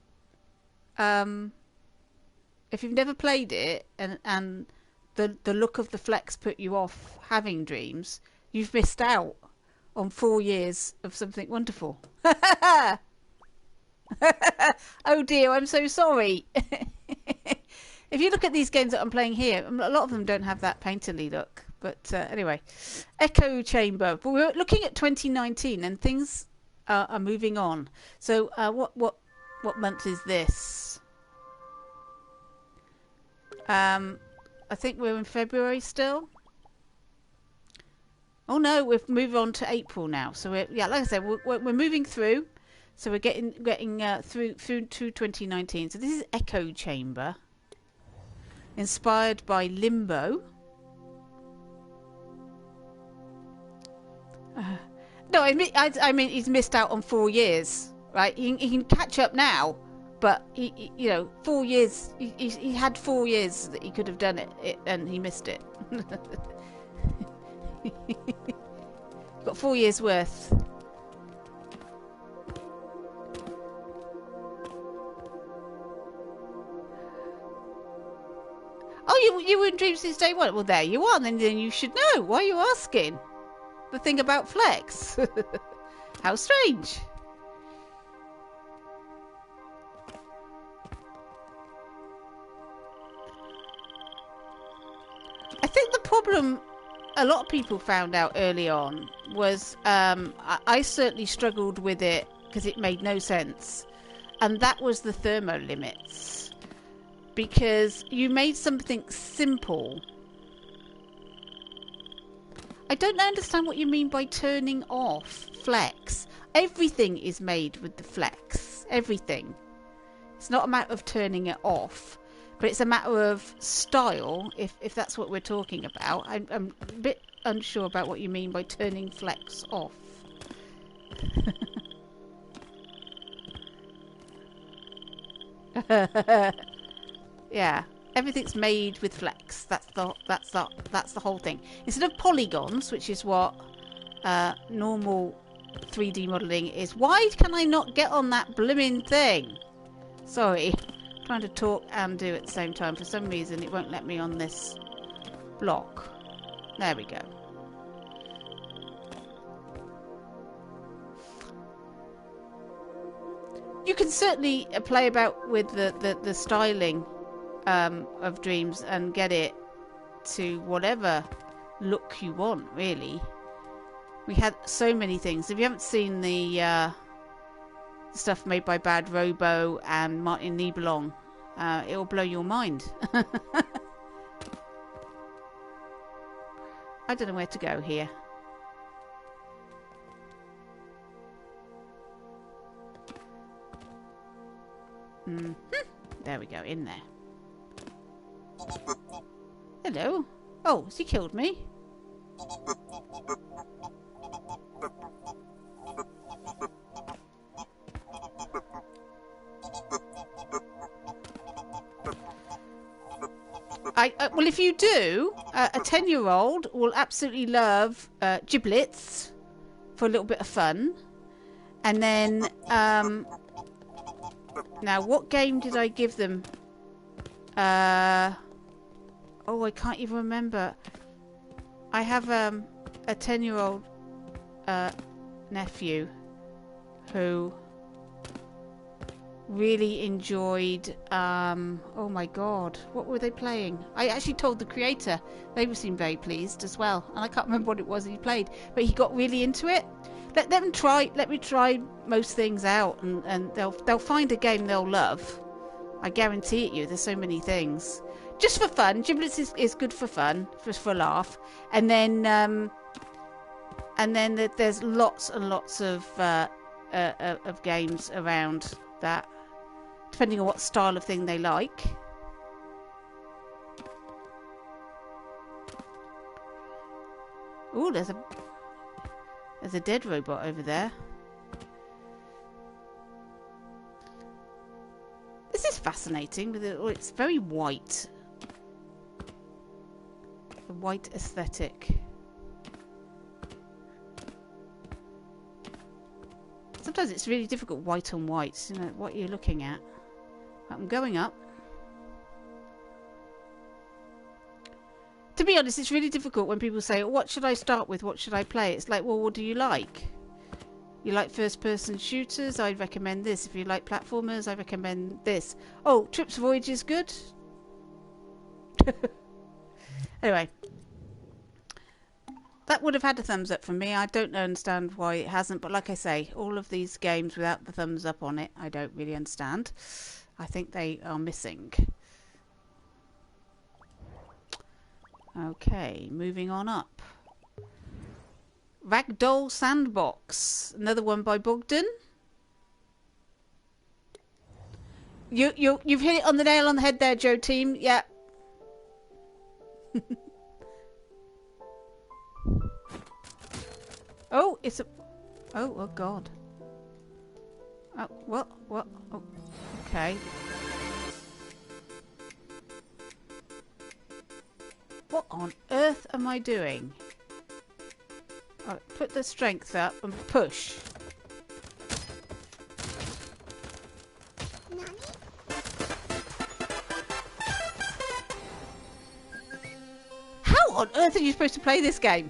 if you've never played it and the look of the Flecks put you off having Dreams, you've missed out on 4 years of something wonderful. Oh dear, I'm so sorry. If you look at these games that I'm playing here, a lot of them don't have that painterly look. But anyway, Echo Chamber. But we're looking at 2019, and things are moving on. So what month is this? I think we're in February still. Oh no, we've moved on to April now. So like I said, we're moving through. So we're getting through to 2019. So this is Echo Chamber, inspired by Limbo. No, I mean he's missed out on 4 years, right? He can catch up now, but he 4 years. He had 4 years that he could have done it, and he missed it. Got 4 years worth. Oh, you were in Dreams since day one. Well, there you are. Then you should know. Why are you asking? The thing about Flecks. How strange. I think the problem a lot of people found out early on was I certainly struggled with it because it made no sense, and that was the thermo limits, because you made something simple. I don't understand what you mean by turning off flex. Everything is made with the flex. Everything. It's not a matter of turning it off, but it's a matter of style, if that's what we're talking about. I'm a bit unsure about what you mean by turning flex off. Yeah, everything's made with flex. That's the whole thing. Instead of polygons, which is what normal 3D modelling is. Why can I not get on that blooming thing? Sorry, I'm trying to talk and do at the same time. For some reason, it won't let me on this block. There we go. You can certainly play about with the styling of Dreams and get it to whatever look you want, really. We had so many things. If you haven't seen the stuff made by Bad Robo and Martin Nebelong, it will blow your mind. I don't know where to go here. There we go, in there. Hello. Oh, has he killed me? Well, if you do, a 10-year-old will absolutely love giblets for a little bit of fun. And then, now, what game did I give them? Oh, I can't even remember. I have a 10-year-old nephew who really enjoyed oh my god, what were they playing? I actually told the creator. They seemed very pleased as well, and I can't remember what it was he played, but he got really into it. Let me try most things out, and they'll find a game they'll love. I guarantee it you. There's so many things just for fun. Giblets is good for fun, just for a laugh, and then there's lots and lots of games around that, depending on what style of thing they like. Oh, there's a dead robot over there. This is fascinating. It's very white. The white aesthetic. Sometimes it's really difficult, white on white, you know, what you're looking at. I'm going up. To be honest, it's really difficult when people say, what should I start with? What should I play? It's like, well, what do you like? You like first-person shooters? I'd recommend this. If you like platformers, I recommend this. Oh, Trips Voyage is good. Anyway. That would have had a thumbs up from me. I don't understand why it hasn't, but like I say, all of these games without the thumbs up on it, I don't really understand. I think they are missing. Okay, moving on up. Ragdoll Sandbox, another one by Bogdan. You've hit it on the nail on the head there, Joe Team. Yeah. Oh, it's a... Oh God. Oh, what? Oh, okay. What on earth am I doing? Right, put the strength up and push. How on earth are you supposed to play this game?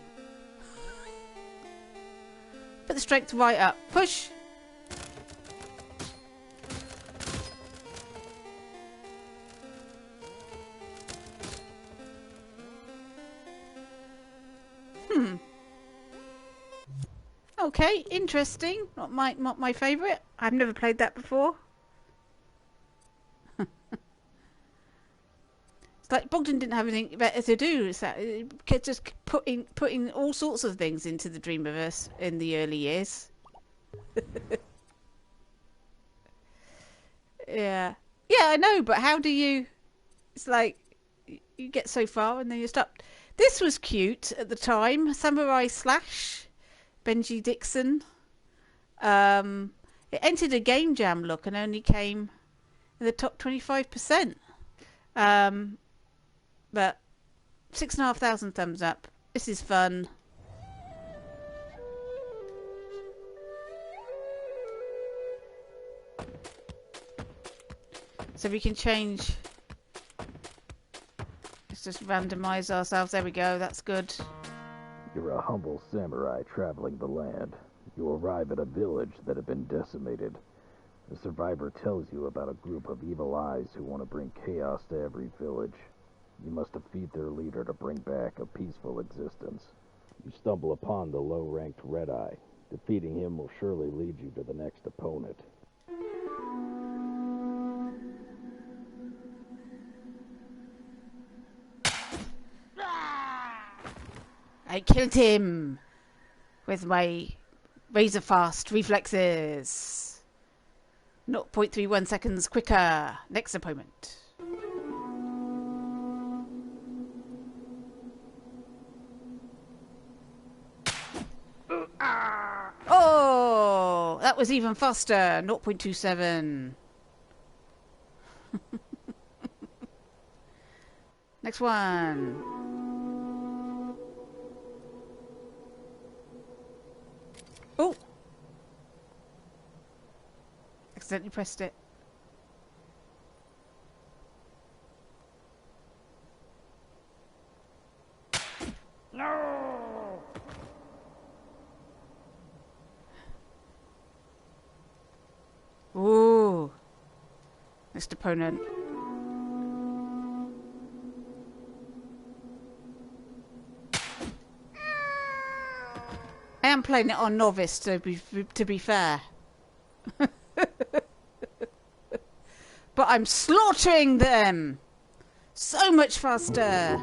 Put the strength right up. Push. Okay, interesting. Not my favourite. I've never played that before. It's like Bogdan didn't have anything better to do. It's that just putting all sorts of things into the Dreamiverse in the early years. Yeah, I know, but how do you? It's like you get so far and then you stop. This was cute at the time. Samurai Slash, Benji Dixon. It entered a Game Jam look and only came in the top 25%. But 6,500 thumbs up. This is fun. So we can change. Let's just randomize ourselves. There we go. That's good. You're a humble samurai traveling the land. You arrive at a village that had been decimated. The survivor tells you about a group of evil eyes who want to bring chaos to every village. You must defeat their leader to bring back a peaceful existence. You stumble upon the low-ranked Red Eye. Defeating him will surely lead you to the next opponent. I killed him with my razor-fast reflexes. 0.31 seconds quicker. Next opponent. Oh, that was even faster. 0.27. Next one. Oh! Accidentally pressed it. No! Ooh. Next opponent. I am playing it on novice to be fair. But I'm slaughtering them so much faster.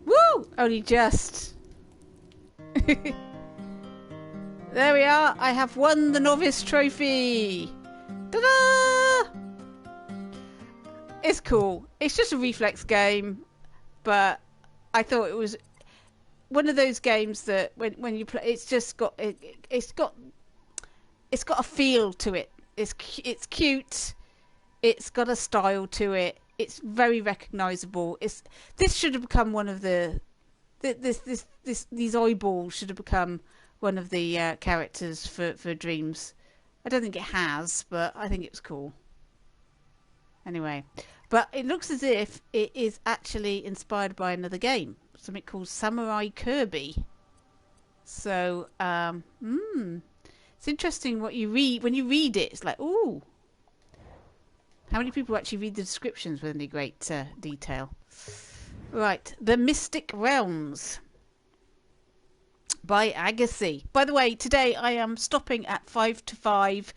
Woo! Only just. There we are. I have won the novice trophy. Ta-da! It's cool. It's just a reflex game, but I thought it was one of those games that when you play, it's just got it's got a feel to it. It's cute. It's got a style to it. It's very recognisable. This should have become one of these eyeballs should have become one of the characters for Dreams. I don't think it has, but I think it's cool. Anyway, but it looks as if it is actually inspired by another game, something called Samurai Kirby. So, it's interesting what you read when you read it. It's like, ooh, how many people actually read the descriptions with any great detail? Right, The Mystic Realms by Agassi. By the way, today I am stopping at 5 to 5,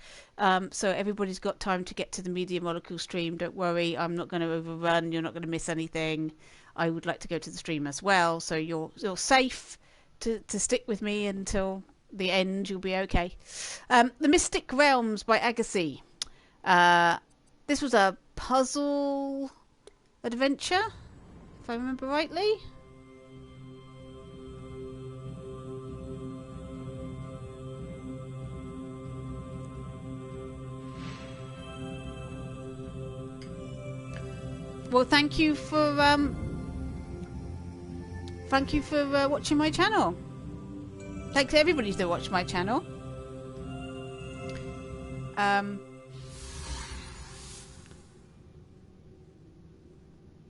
so everybody's got time to get to the Media Molecule stream. Don't worry, I'm not going to overrun. You're not going to miss anything. I would like to go to the stream as well, so you're safe to stick with me until the end. You'll be okay. The Mystic Realms by Agassi. This was a puzzle adventure, if I remember rightly. Well, thank you for watching my channel. Thanks to everybody that watched my channel.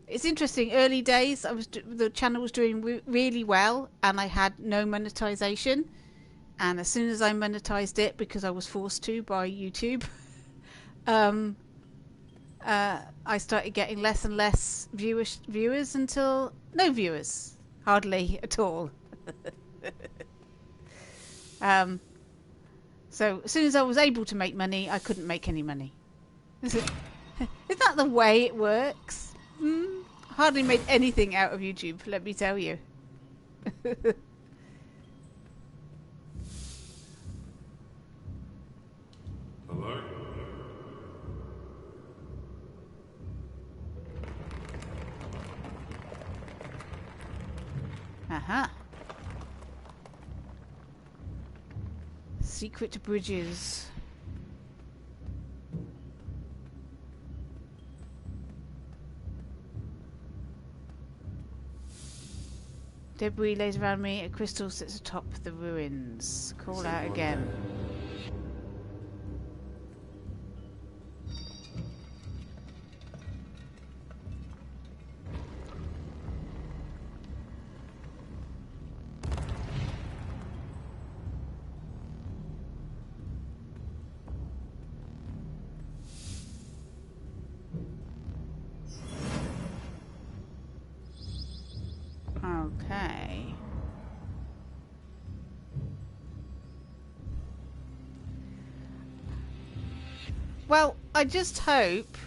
It's interesting. Early days, the channel was doing really well, and I had no monetization. And as soon as I monetized it, because I was forced to by YouTube, I started getting less and less viewers until no viewers, hardly at all. So as soon as I was able to make money, I couldn't make any money. Isn't that the way it works? Hardly made anything out of YouTube, let me tell you. Hello? Aha. Secret bridges. Debris lays around me. A crystal sits atop the ruins. Call out again. Okay. Well, I just hope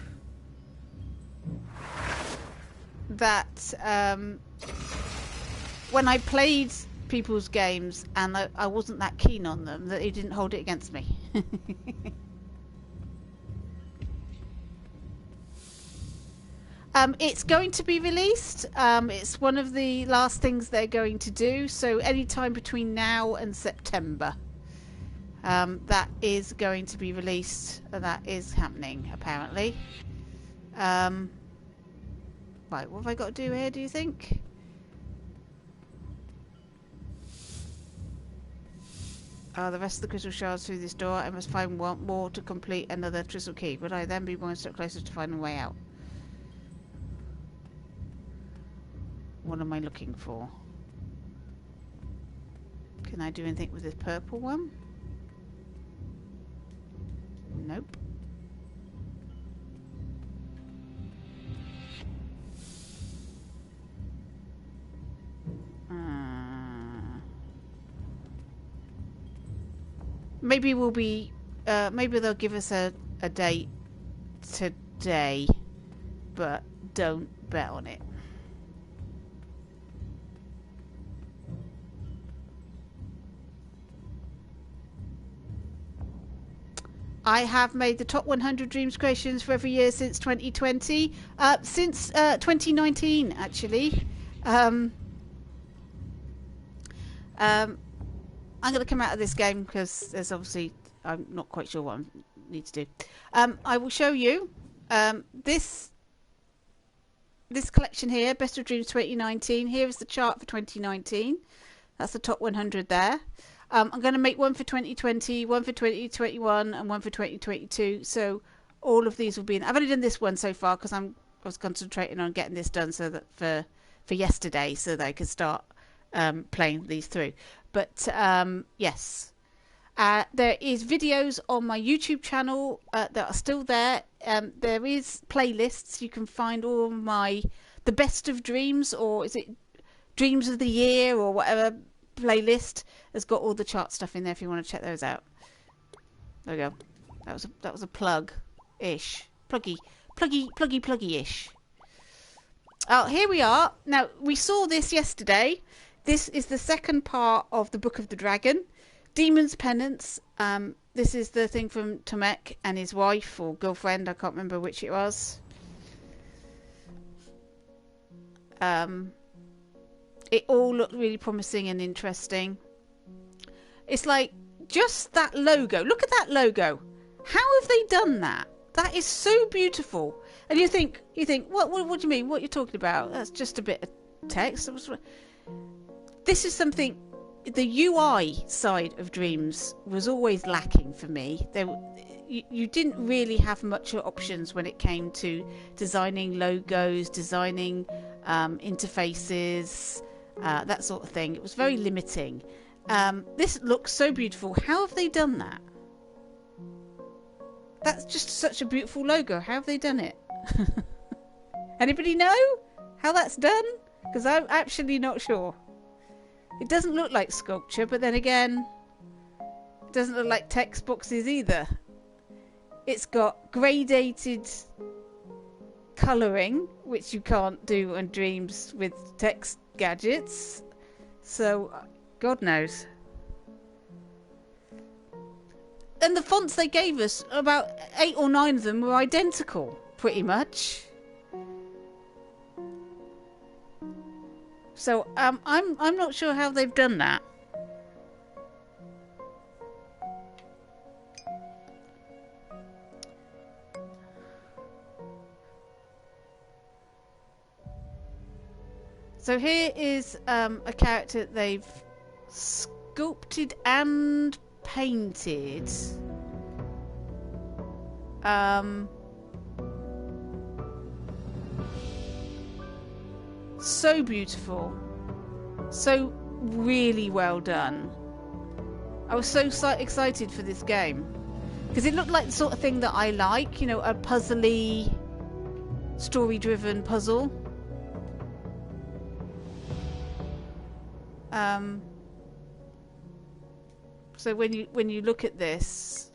that when I played people's games and I wasn't that keen on them, that he didn't hold it against me. It's going to be released. It's one of the last things they're going to do. So anytime between now and September, that is going to be released. That is happening, apparently. Right, what have I got to do here, do you think? The rest of the crystal shards through this door. I must find one more to complete another crystal key. Would I then be one step closer to finding a way out? What am I looking for? Can I do anything with this purple one? Nope. Maybe we'll be. Maybe they'll give us a date today, but don't bet on it. I have made the top 100 dreams creations for every year since 2020. Since 2019, actually. I'm going to come out of this game because there's obviously... I'm not quite sure what I need to do. I will show you this collection here, Best of Dreams 2019. Here is the chart for 2019. That's the top 100 there. I'm going to make one for 2020, one for 2021, and one for 2022. So all of these will be in. I've only done this one so far because I was concentrating on getting this done so that for yesterday, so that I could start playing these through. But yes, there is videos on my YouTube channel that are still there. There is playlists. You can find all the best of dreams, or is it Dreams of the Year or whatever playlist has got all the chart stuff in there if you want to check those out. There we go. That was a plug-ish. Pluggy-ish. Oh, here we are. Now, we saw this yesterday. This is the second part of the Book of the Dragon. Demon's Penance. This is the thing from Tomek and his wife or girlfriend. I can't remember which it was. It all looked really promising and interesting. It's like just that logo. Look at that logo. How have they done that? That is so beautiful. And you think, what do you mean? What you're talking about? That's just a bit of text. This is something. The UI side of Dreams was always lacking for me. You didn't really have much options when it came to designing logos, designing interfaces, that sort of thing. It was very limiting. This looks so beautiful. How have they done that? That's just such a beautiful logo. How have they done it? Anybody know how that's done? Because I'm actually not sure. It doesn't look like sculpture, but then again, it doesn't look like text boxes either. It's got gradated colouring, which you can't do on Dreams with text gadgets. So, God knows. And the fonts they gave us, about 8 or 9 of them were identical, pretty much. So I'm not sure how they've done that. So here is a character they've sculpted and painted. So beautiful, so really well done. I was so excited for this game because it looked like the sort of thing that I like, you know, a puzzly, story-driven puzzle. So when you look at this,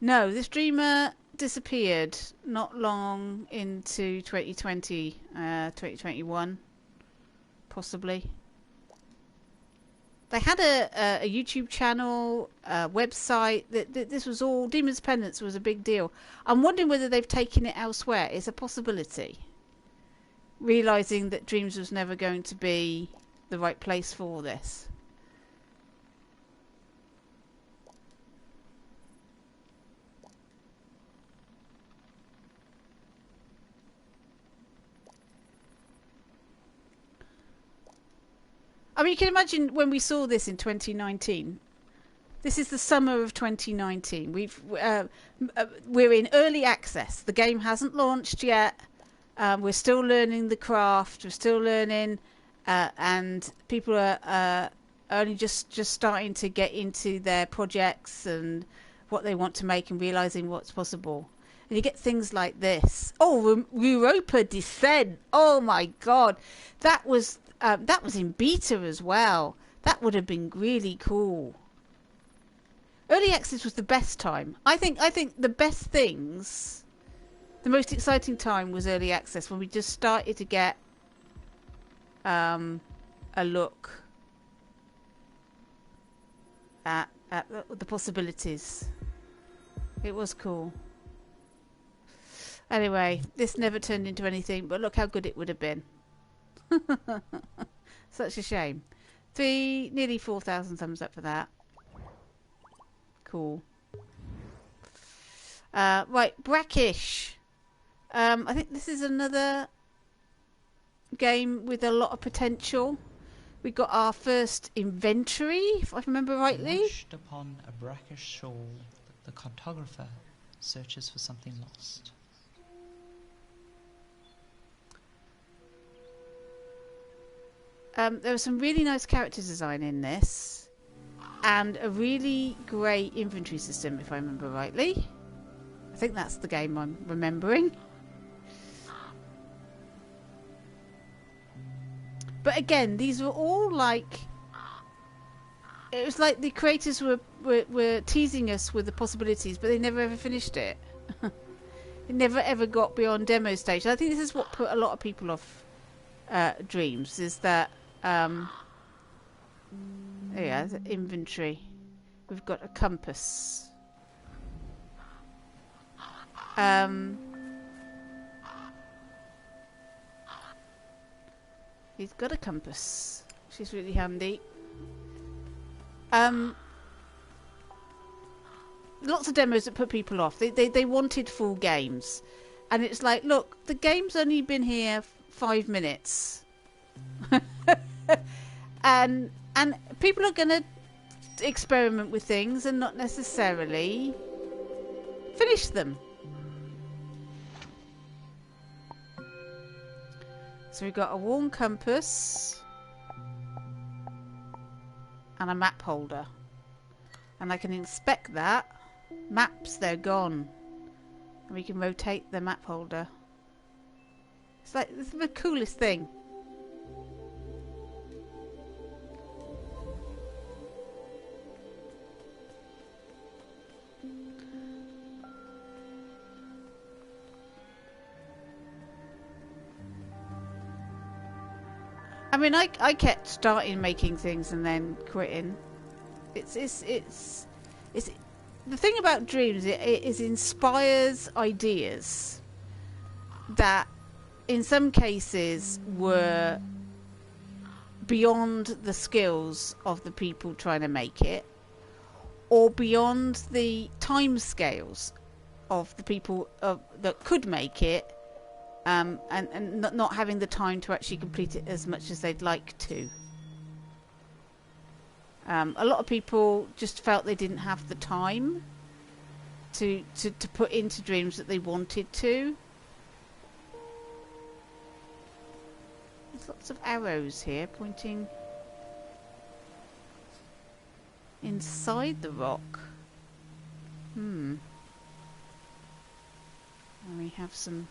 no, this dreamer disappeared not long into 2020, 2021, possibly. They had a YouTube channel, a website. This was all, Demon's Penance was a big deal. I'm wondering whether they've taken it elsewhere. It's a possibility. Realising that Dreams was never going to be the right place for this. I mean, you can imagine when we saw this in 2019. This is the summer of 2019. We're in early access. The game hasn't launched yet. We're still learning the craft. We're still learning, and people are only just starting to get into their projects and what they want to make and realizing what's possible. And you get things like this. Oh, Europa Descent. Oh my God, that was in beta as well. That would have been really cool. Early access was the best time. I think the best things, the most exciting time was early access, when we just started to get a look at the possibilities. It was cool. Anyway, this never turned into anything, but look how good it would have been. Such a shame. Nearly 4,000 thumbs up for that. Cool. Right, Brackish. I think this is another game with a lot of potential. We got our first inventory, if I remember rightly. Washed upon a brackish shore, the cartographer searches for something lost. There was some really nice character design in this, and a really great inventory system, if I remember rightly. I think that's the game I'm remembering. But again, these were all like... It was like the creators were teasing us with the possibilities, but they never ever finished it. It never ever got beyond demo stage. I think this is what put a lot of people off Dreams, is that... yeah, the inventory. We've got a compass. He's got a compass, which is really handy. Lots of demos that put people off. They wanted full games, and it's like, look, the game's only been here 5 minutes. and people are going to experiment with things and not necessarily finish them. So we've got a worn compass, and a map holder. And I can inspect that. Maps, they're gone. And we can rotate the map holder. It's like, this is the coolest thing. I mean, I kept starting making things and then quitting. It's the thing about Dreams. It inspires ideas that, in some cases, were beyond the skills of the people trying to make it, or beyond the time scales of the people that could make it. And not having the time to actually complete it as much as they'd like to. A lot of people just felt they didn't have the time to put into Dreams that they wanted to. There's lots of arrows here pointing inside the rock. And we have some...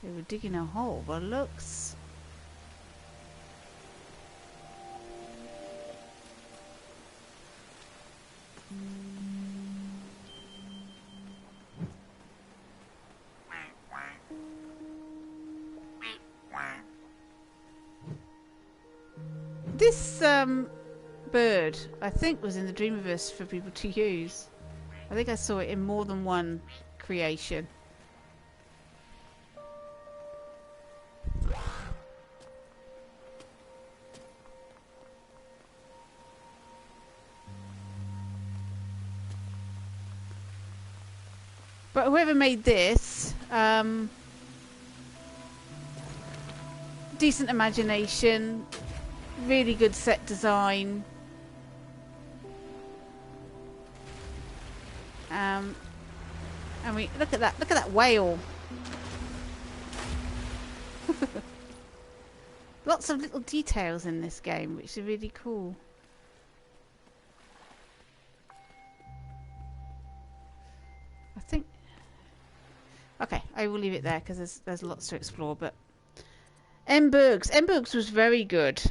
They were digging a hole, but looks... This bird, I think, was in the Dreamiverse for people to use. I think I saw it in more than one creation. But whoever made this, decent imagination, really good set design. And we look at that whale. Lots of little details in this game, which are really cool. I think. Okay, I will leave it there because there's lots to explore. But Embergs was very good.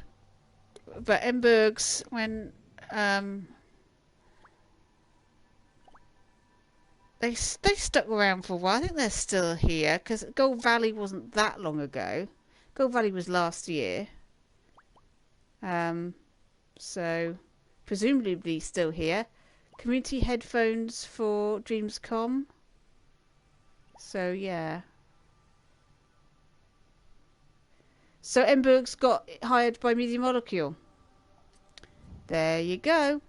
But Embergs, when they stuck around for a while. I think they're still here because Gold Valley wasn't that long ago. Gold Valley was last year. So presumably still here. Community headphones for Dreamscom. So yeah. So Embergs got hired by Media Molecule. There you go.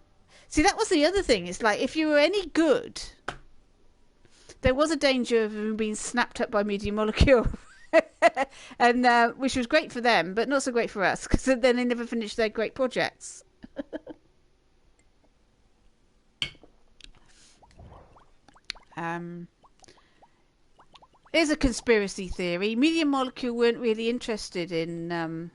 See, that was the other thing. It's like if you were any good, there was a danger of him being snapped up by Media Molecule. And which was great for them, but not so great for us, because then they never finished their great projects. Here's a conspiracy theory. Media Molecule weren't really interested in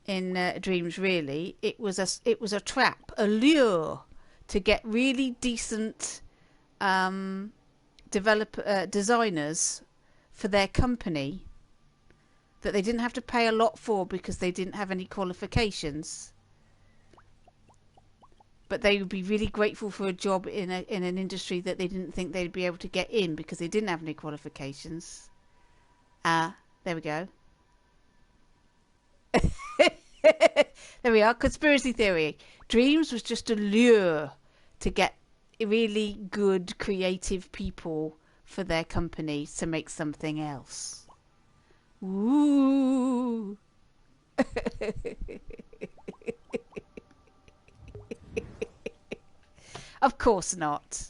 Dreams, really. It was a trap, a lure to get really decent designers for their company that they didn't have to pay a lot for because they didn't have any qualifications. But they would be really grateful for a job in an industry that they didn't think they'd be able to get in because they didn't have any qualifications. There we go. There we are. Conspiracy theory. Dreams was just a lure to get really good creative people for their company to make something else. Ooh. Of course not.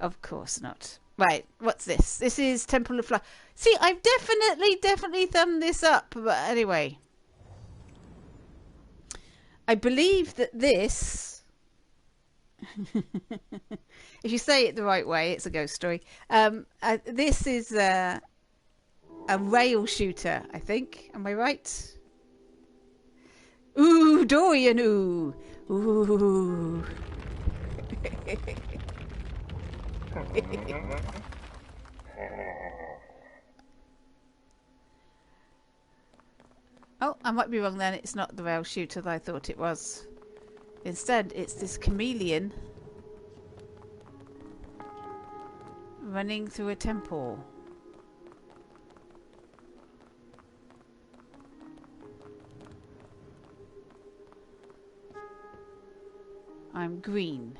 Of course not. Right, what's this? This is Temple of Fly. See, I've definitely thumbed this up. But anyway, I believe that this, if you say it the right way, it's a ghost story. This is a rail shooter, I think. Am I right? Ooh, Dorian, ooh. Ooh. Oh, I might be wrong then. It's not the rail shooter that I thought it was. Instead, it's this chameleon running through a temple. I'm green.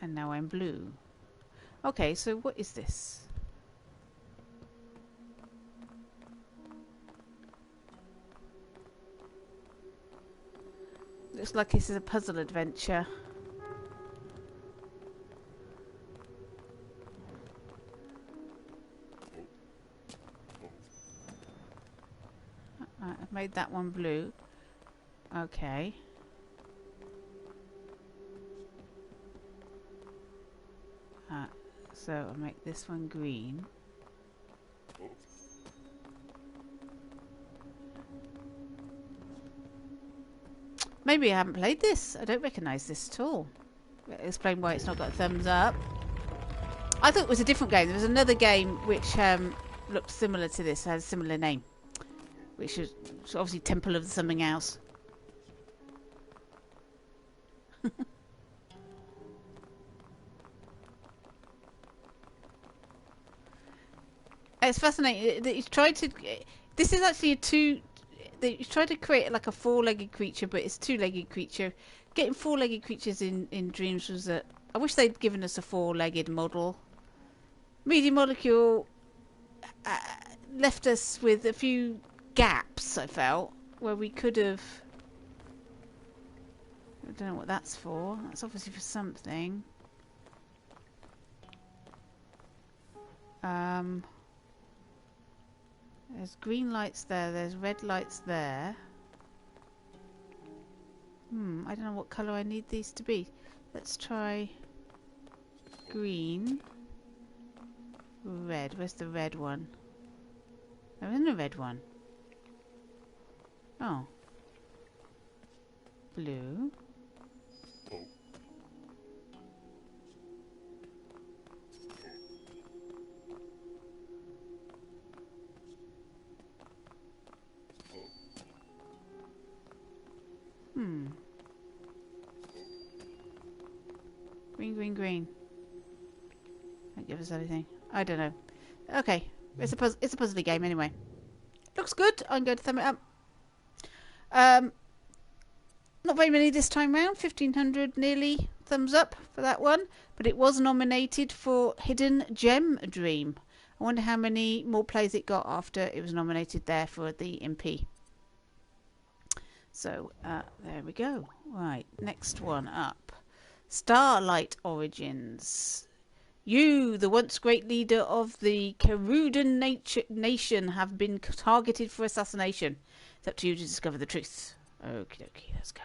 And now I'm blue. Okay, so what is this? Looks like this is a puzzle adventure. I've made that one blue. Okay. So I'll make this one green. Maybe I haven't played this. I don't recognise this at all. Explain why it's not got a thumbs up. I thought it was a different game. There was another game which looked similar to this, had a similar name, which was obviously Temple of something else. It's fascinating that he's tried to. This is actually a two. He's tried to create like a four-legged creature, but it's a two-legged creature. Getting four-legged creatures in Dreams was a. I wish they'd given us a four-legged model. Media Molecule left us with a few gaps. I felt where we could have. I don't know what that's for. That's obviously for something. There's green lights there. There's red lights there. I don't know what colour I need these to be. Let's try green. Red. Where's the red one? There isn't a red one. Oh. Blue. Green, green, green. Don't give us anything. I don't know. Okay, it's a puzzly game anyway. Looks good. I'm going to thumb it up. Not very many this time round. 1,500 nearly thumbs up for that one. But it was nominated for Hidden Gem Dream. I wonder how many more plays it got after it was nominated there for the MP. So there we go. Right, next one up. Starlight Origins. You, the once great leader of the Kerudan nation, have been targeted for assassination. It's up to you to discover the truth. Okie dokie, let's go.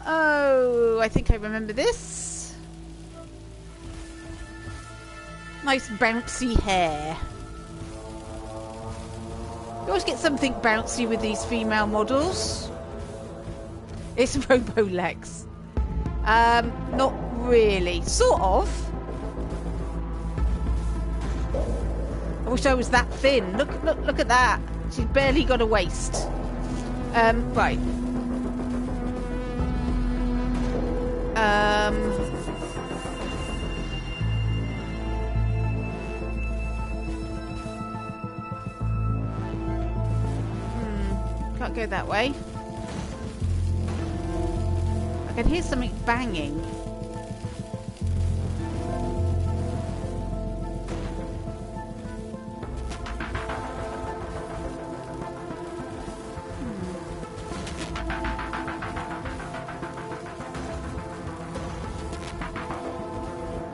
Oh, I think I remember this. Nice bouncy hair. You always get something bouncy with these female models. It's Robo-Lex. Not really. Sort of. I wish I was that thin. Look at that. She's barely got a waist. Right. Can't go that way. I can hear something banging.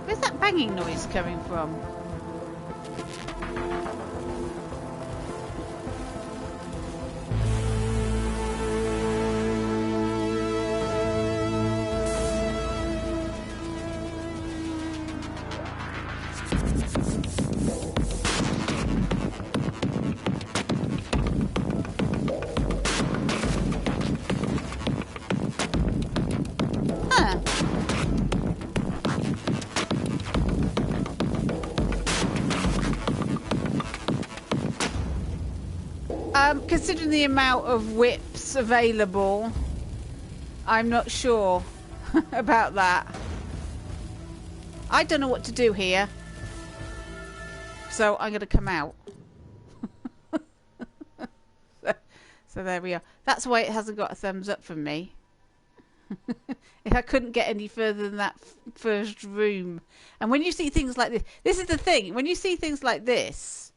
Where's that banging noise coming from? Considering the amount of whips available, I'm not sure about that. I don't know what to do here, so I'm going to come out. So there we are. That's why it hasn't got a thumbs up from me. I couldn't get any further than that first room. And when you see things like this, this is the thing. When you see things like this,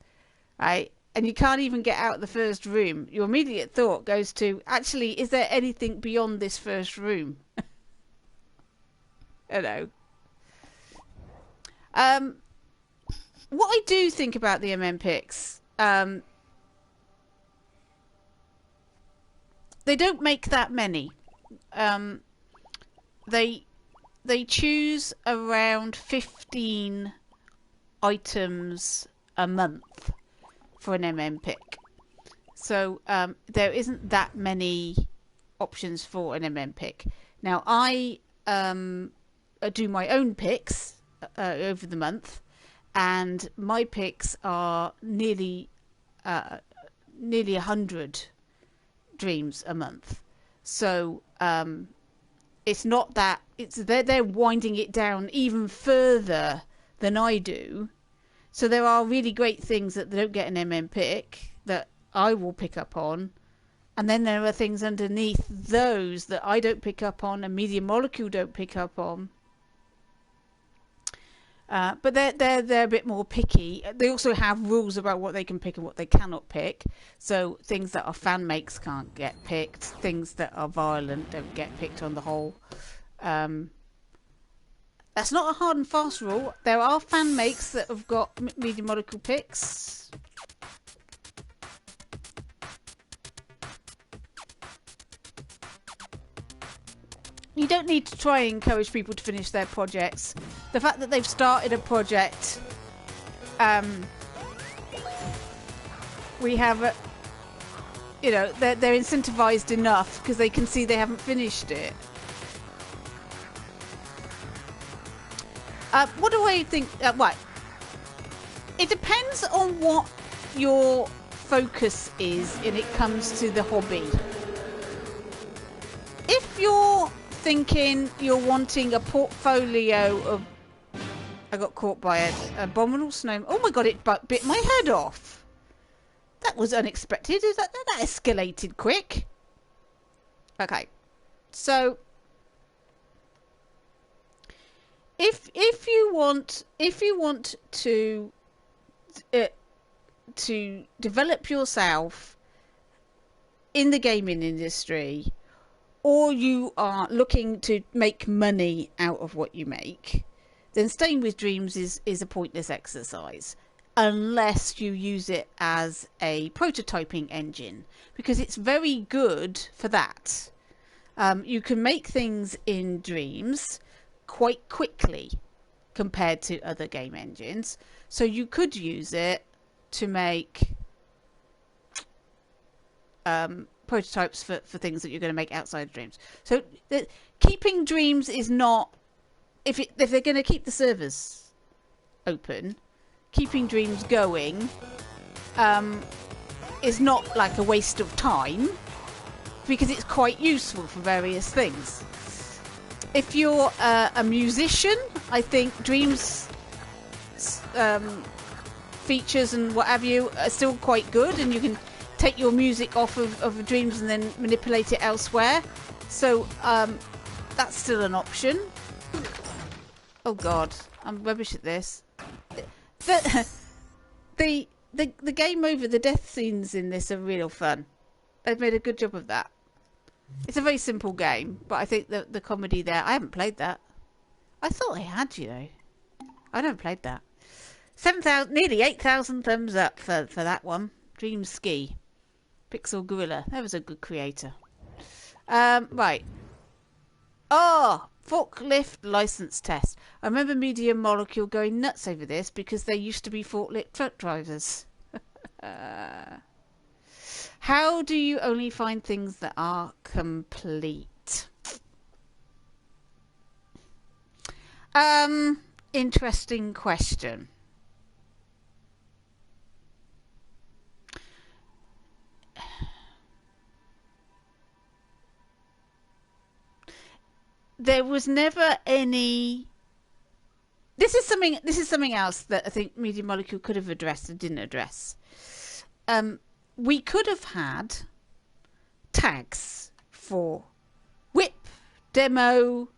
right, and you can't even get out the first room, your immediate thought goes to, actually, is there anything beyond this first room? Hello. What I do think about the MM picks, they don't make that many. They choose around 15 items a month for an MM pick. So there isn't that many options for an MM pick. Now I do my own picks over the month, and my picks are nearly 100 dreams a month. So it's not that they're winding it down even further than I do. So there are really great things that they don't get an MM pick that I will pick up on, and then there are things underneath those that I don't pick up on and Media Molecule don't pick up on. But they're a bit more picky. They also have rules about what they can pick and what they cannot pick. So things that are fan makes can't get picked. Things that are violent don't get picked on the whole. That's not a hard and fast rule. There are fan makes that have got Media Molecule picks. You don't need to try and encourage people to finish their projects. The fact that they've started a project, we have, you know, they're incentivized enough because they can see they haven't finished it. What do I think? Right. It depends on what your focus is when it comes to the hobby. If you're thinking you're wanting a portfolio of... I got caught by an abominable snow... Oh my god, it bit my head off. That was unexpected. That escalated quick. Okay. So... If you want to develop yourself in the gaming industry, or you are looking to make money out of what you make, then staying with dreams is a pointless exercise unless you use it as a prototyping engine, because it's very good for that. You can make things in dreams quite quickly compared to other game engines, so you could use it to make prototypes for things that you're going to make outside dreams. So keeping dreams is not, if they're going to keep the servers open, keeping dreams going is not like a waste of time, because it's quite useful for various things. If you're a musician, I think dreams features and what have you are still quite good, and you can take your music off of dreams and then manipulate it elsewhere. So that's still an option. Oh god, I'm rubbish at this. The game over, the death scenes in this are real fun. They've made a good job of that. It's a very simple game, but I think the comedy there... I haven't played that. I thought I had, you know. I haven't played that. 7,000, nearly 8,000 thumbs up for that one. Dream Ski. Pixel Gorilla. That was a good creator. Right. Oh, forklift license test. I remember Media Molecule going nuts over this because they used to be forklift truck drivers. How do you only find things that are complete? Interesting question. there was never any. This is something else that I think Media Molecule could have addressed and didn't address. We could have had tags for whip, demo,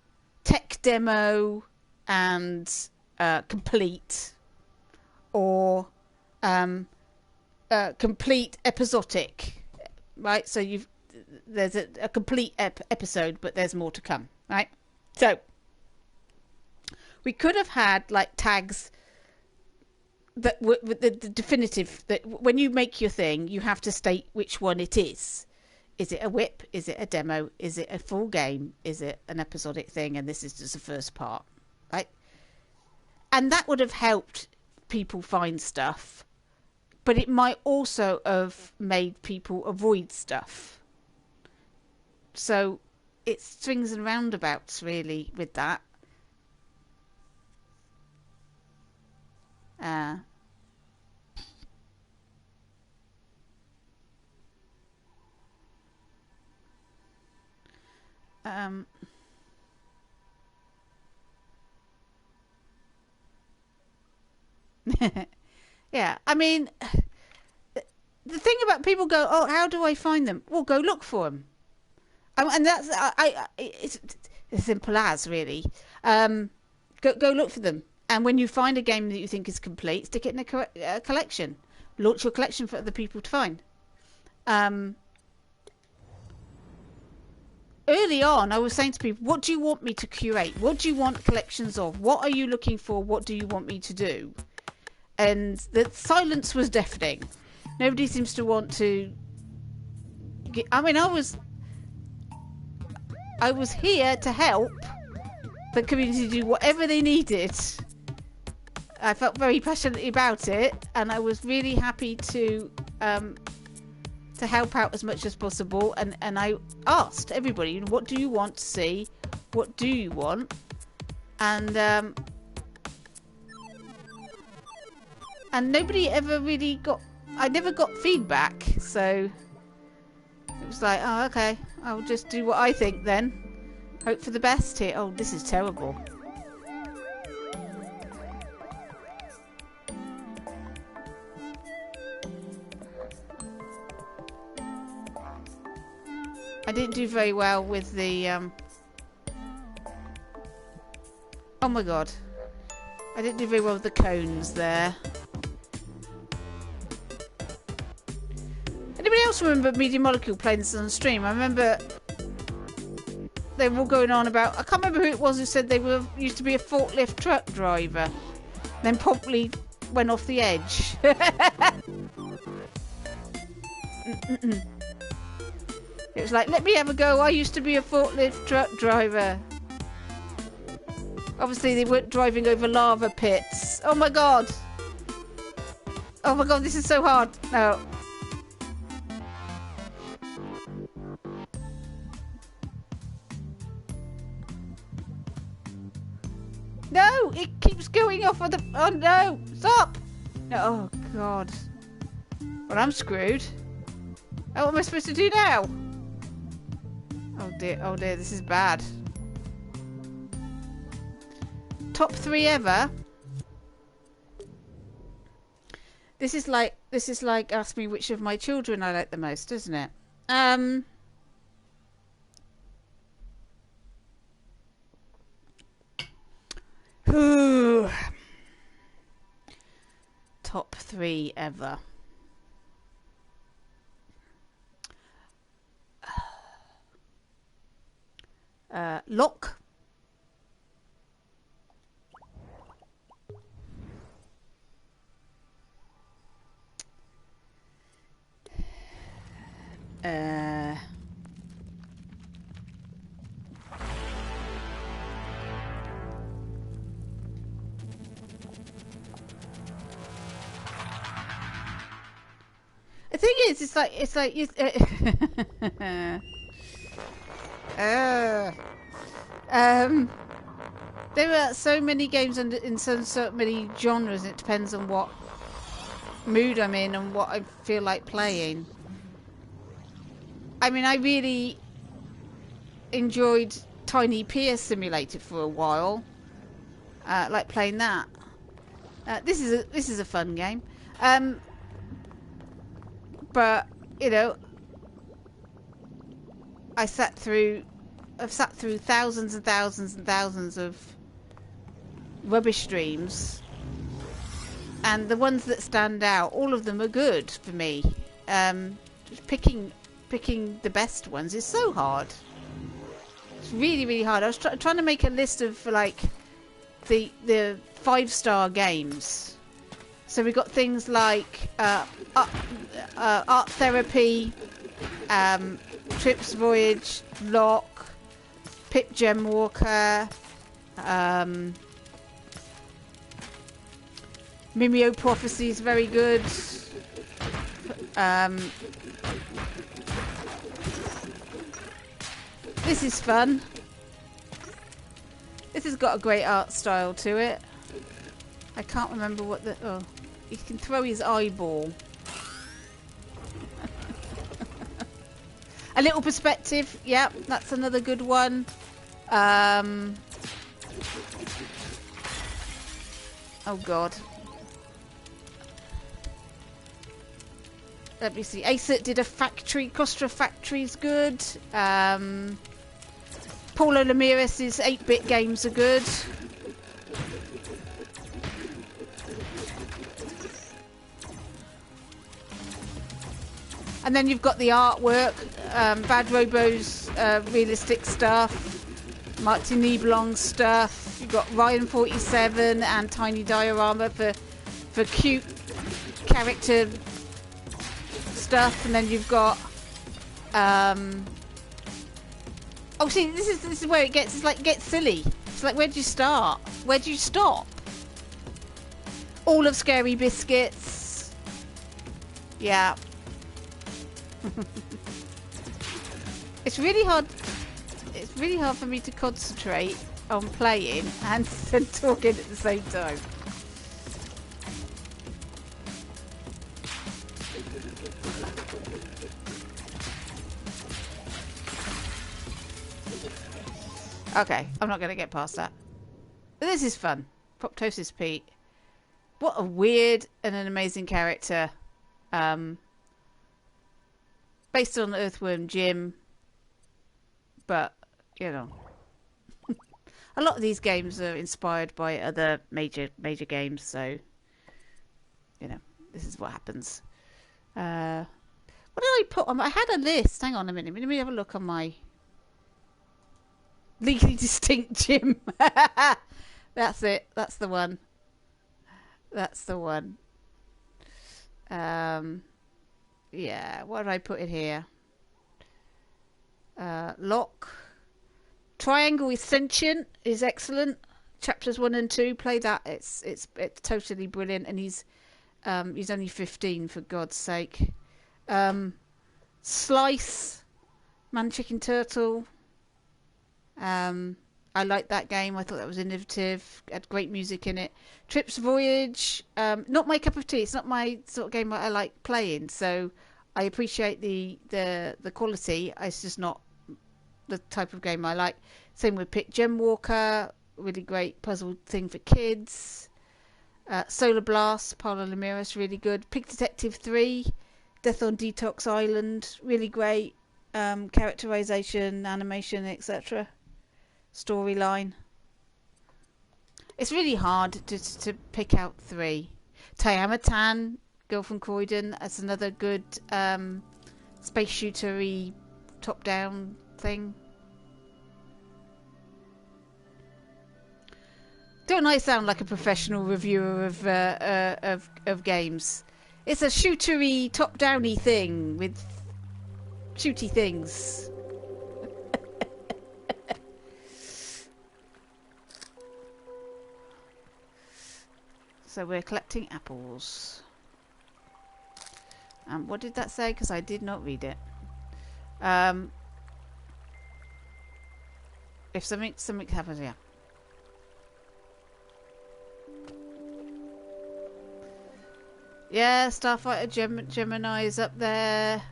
tech demo, and complete, or complete episodic, right? So there's a complete episode, but there's more to come, right? So we could have had like tags that were the definitive, that when you make your thing, you have to state which one it is. Is it a whip? Is it a demo? Is it a full game? Is it an episodic thing? And this is just the first part, right? And that would have helped people find stuff, but it might also have made people avoid stuff. So it's swings and roundabouts really with that. Yeah, I mean, the thing about people go, oh, how do I find them? Well, go look for them. And that's it's as simple as really. Go look for them. And when you find a game that you think is complete, stick it in a collection. Launch your collection for other people to find. Early on, I was saying to people, what do you want me to curate? What do you want collections of? What are you looking for? What do you want me to do? And the silence was deafening. Nobody seems to want to... I mean, I was here to help the community do whatever they needed. I felt very passionately about it, and I was really happy to help out as much as possible. And I asked everybody, what do you want to see? What do you want? And nobody ever really got... I never got feedback, so it was like, oh, okay, I'll just do what I think then. Hope for the best here. Oh, this is terrible. I didn't do very well with the... Oh my god. I didn't do very well with the cones there. Anybody else remember Media Molecule playing this on stream? I remember they were all going on about... I can't remember who it was who said they used to be a forklift truck driver. Then promptly went off the edge. It was like, let me have a go. I used to be a forklift truck driver. Obviously, they weren't driving over lava pits. Oh my god. Oh my god, this is so hard. No. No, it keeps going off of the... Oh no, stop. No, oh god. Well, I'm screwed. Oh, what am I supposed to do now? Oh dear, this is bad. Top 3 ever. This is like ask me which of my children I like the most, isn't it? Top 3 ever. Lock. The thing is, it's like there are so many games in so many genres. It depends on what mood I'm in and what I feel like playing. I mean, I really enjoyed Tiny Pier Simulator for a while. Like playing that. This is a fun game. But you know, I've sat through thousands and thousands and thousands of rubbish streams, and the ones that stand out, all of them are good for me. Just picking the best ones is so hard. It's really, really hard. I was trying to make a list of like the 5-star games. So we got things like Art Therapy, Trips Voyage, Lock, Pip Gem Walker, Mimeo Prophecy is very good. This is fun. This has got a great art style to it. I can't remember what the... Oh, he can throw his eyeball. A Little Perspective. Yep, that's another good one. Oh, God. Let me see. Acert did a factory. Costra Factory's good. Paulo Ramirez's 8-bit games are good. And then you've got the artwork. Bad Robo's realistic stuff. Martin Nieblong's stuff. You've got Ryan 47 and Tiny Diorama for cute character stuff. And then you've got oh, see, this is where it gets. It's like, it gets silly. It's like, where do you start? Where do you stop? All of Scary Biscuits. Yeah. It's really hard. It's really hard for me to concentrate on playing and talking at the same time. Okay, I'm not going to get past that. But this is fun. Proptosis Pete. What a weird and an amazing character. Based on Earthworm Jim. But, you know. A lot of these games are inspired by other major games, so, you know, this is what happens. What did I put on? I had a list. Hang on a minute. Let me have a look on my... Legally Distinct Jim. That's it. That's the one. That's the one. Yeah. What did I put in here? Lock. Triangle is Sentient is excellent. Chapters 1 and 2. Play that. It's totally brilliant. And he's only 15, for God's sake. Slice. Man Chicken Turtle. I liked that game. I thought that was innovative. Had great music in it. Trips Voyage, not my cup of tea. It's not my sort of game that I like playing. So I appreciate the quality. It's just not the type of game I like. Same with Pit Gem Walker, really great puzzle thing for kids. Solar Blast, Paulo Ramirez, really good. Pig Detective 3, Death on Detox Island, really great. Characterization, animation, etc. Storyline. It's really hard to pick out 3. Tayama Tan, Girl from Croydon, that's another good space shooter-y top-down thing. Don't I sound like a professional reviewer of games? It's a shootery, top-downy thing with shooty things. So we're collecting apples. What did that say? Because I did not read it. If something happens, yeah. Yeah, Starfighter Gemini is up there.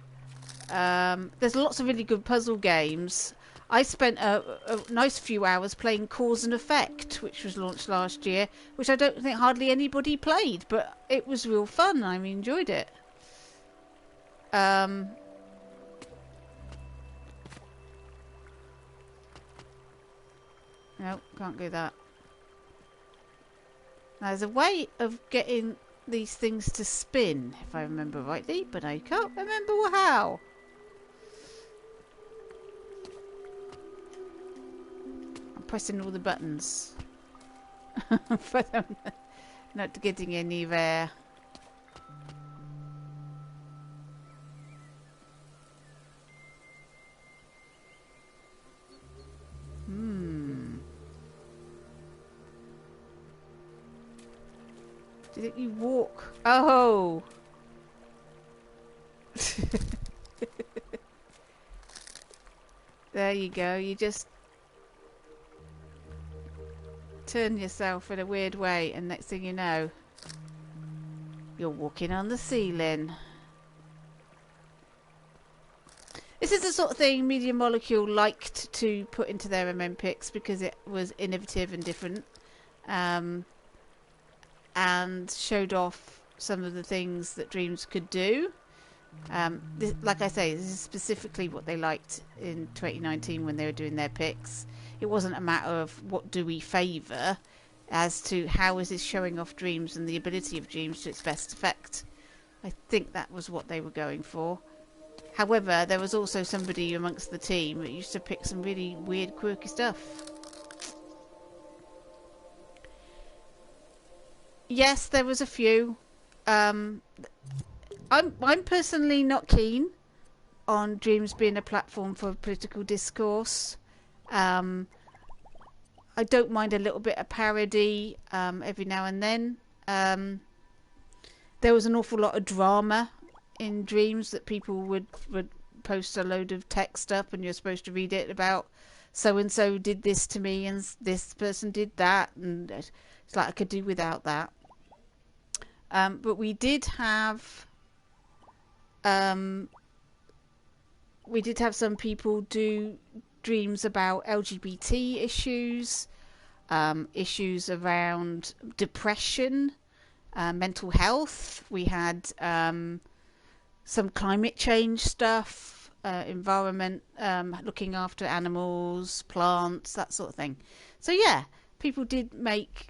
There's lots of really good puzzle games. I spent a nice few hours playing Cause and Effect, which was launched last year, which I don't think hardly anybody played, but it was real fun. I enjoyed it. No, can't do that. Now, there's a way of getting these things to spin, if I remember rightly, but I can't remember how. I'm pressing all the buttons. But I'm not getting anywhere. Did you walk? Oh! There you go. You just turn yourself in a weird way, and next thing you know, you're walking on the ceiling. This is the sort of thing Media Molecule liked to put into their MM picks because it was innovative and different. And showed off some of the things that Dreams could do. Like I say, this is specifically what they liked in 2019 when they were doing their picks. It wasn't a matter of what do we favour, as to how is this showing off Dreams and the ability of Dreams to its best effect. I think that was what they were going for. However, there was also somebody amongst the team that used to pick some really weird, quirky stuff. Yes, there was a few. I'm personally not keen on Dreams being a platform for political discourse. I don't mind a little bit of parody every now and then. There was an awful lot of drama in Dreams that people would post a load of text up, and you're supposed to read it about so and so did this to me and this person did that, and it's like I could do without that. But we did have some people do Dreams about LGBT issues, issues around depression, mental health. We had some climate change stuff, environment, looking after animals, plants, that sort of thing. So yeah, people did make.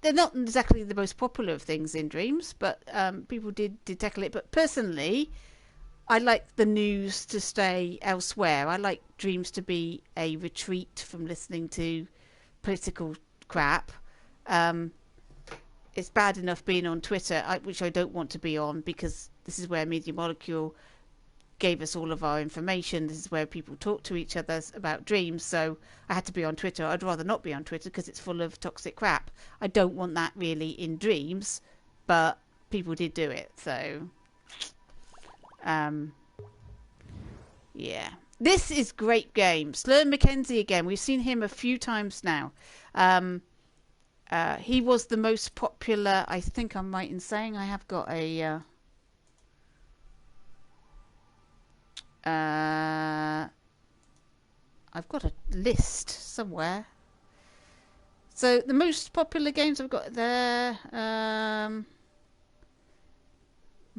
They're not exactly the most popular of things in Dreams, but people did tackle it. But personally, I like the news to stay elsewhere. I like Dreams to be a retreat from listening to political crap. It's bad enough being on Twitter, which I don't want to be on, because this is where Media Molecule gave us all of our information. This is where people talk to each other about Dreams, so I had to be on Twitter. I'd rather not be on Twitter because it's full of toxic crap. I don't want that really in Dreams, but people did do it, so yeah. This is great game. Slur Mackenzie again. We've seen him a few times now. He was the most popular. I think I'm right in saying I have got a I've got a list somewhere. So the most popular games I've got there, I'm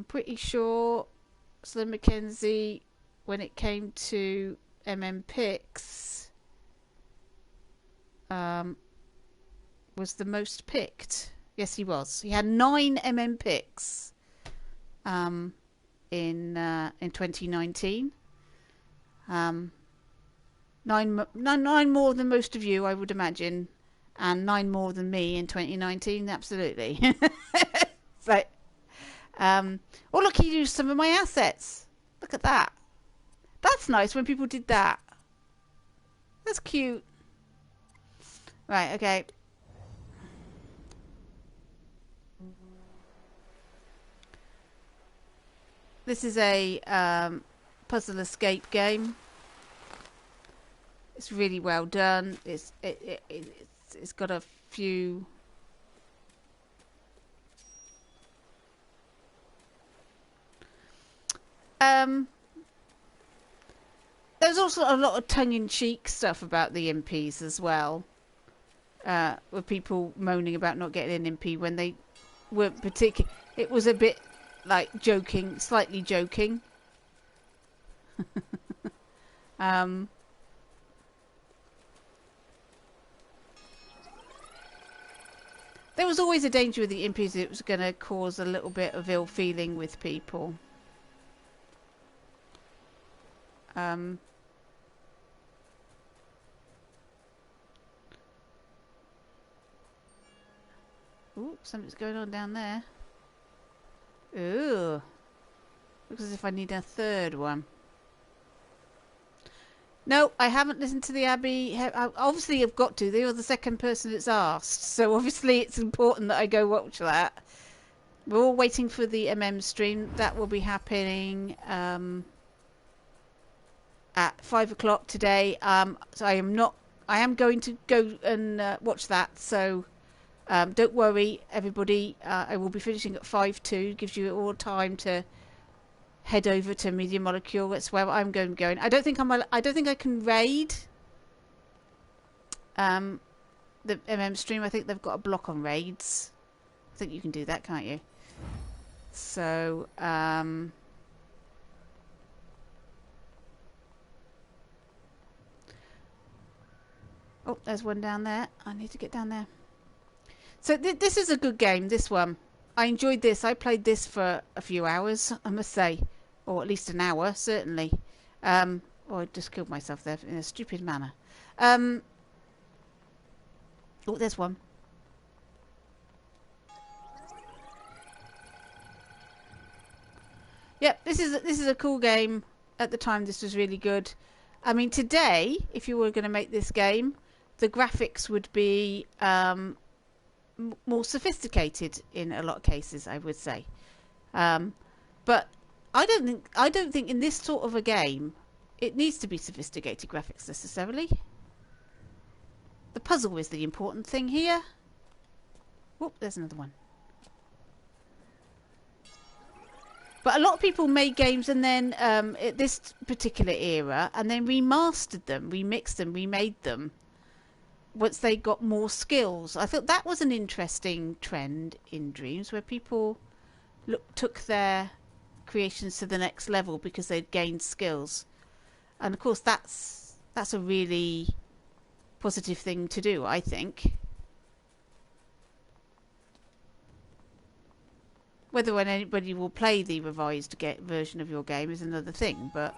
pretty sure Slim Mackenzie, when it came to picks, was the most picked. Yes, he was. He had 9 picks in 2019. Nine more than most of you, I would imagine, and 9 more than me in 2019. Absolutely. So, oh look, he used some of my assets. Look at that. That's nice when people did that. That's cute. Right. Okay. This is a puzzle escape game. It's really well done. It's got a few. There's also a lot of tongue-in-cheek stuff about the imps as well, with people moaning about not getting an imp when they weren't particular. It was a bit like joking, slightly joking. There was always a danger with the imps. It was going to cause a little bit of ill feeling with people. Ooh, something's going on down there. Ooh. Looks as if I need a third one. No, I haven't listened to the Abbey. Obviously, I've got to. You're the second person that's asked. So obviously it's important that I go watch that. We're all waiting for the stream. That will be happening at 5 o'clock today. So I am going to go and watch that. So don't worry, everybody. I will be finishing at 5 gives you all time to head over to Media Molecule. That's where I'm going. I don't think I can raid the stream. I think they've got a block on raids. I think you can do that, can't you? So oh, there's one down there. I need to get down there. So this is a good game, this one. I enjoyed this. I played this for a few hours, I must say. Or at least an hour, certainly. Or I just killed myself there in a stupid manner. Oh, there's one. Yep, this is a cool game. At the time, this was really good. I mean, today, if you were going to make this game, the graphics would be more sophisticated in a lot of cases, I would say. But I don't think in this sort of a game it needs to be sophisticated graphics necessarily. The puzzle is the important thing here. Whoop, there's another one. But a lot of people made games and then at this particular era and then remastered them, remixed them, remade them once they got more skills. I thought that was an interesting trend in Dreams where people took their creations to the next level because they'd gained skills. And of course that's a really positive thing to do, I think. Whether anybody will play the revised version of your game is another thing, but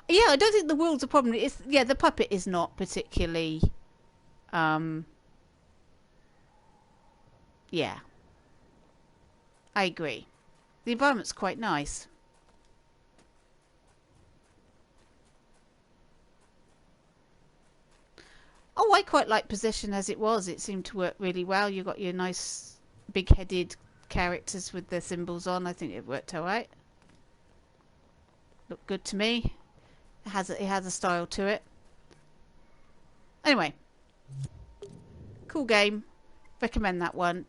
yeah, I don't think the world's a problem. The puppet is not particularly yeah, I agree. The environment's quite nice. Oh, I quite like Possession as it was. It seemed to work really well. You got your nice big-headed characters with their symbols on. I think it worked all right. Looked good to me. It has a style to it. Anyway, cool game. Recommend that one.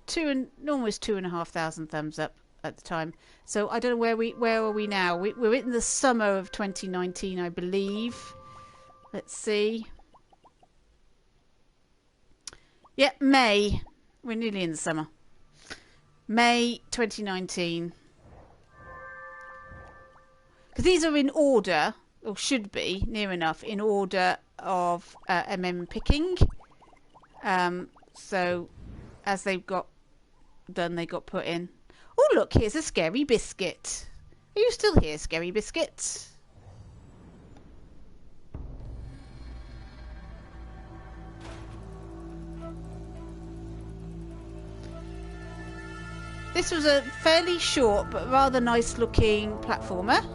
Almost 2,500 thumbs up at the time. So I don't know where are we now? We're in the summer of 2019, I believe. Let's see. Yeah, May. We're nearly in the summer. May 2019. Because these are in order, or should be, near enough, in order of picking. So, as they've got done, they got put in. Oh, look, here's a Scary Biscuit. Are you still here, Scary Biscuit? This was a fairly short but rather nice looking platformer.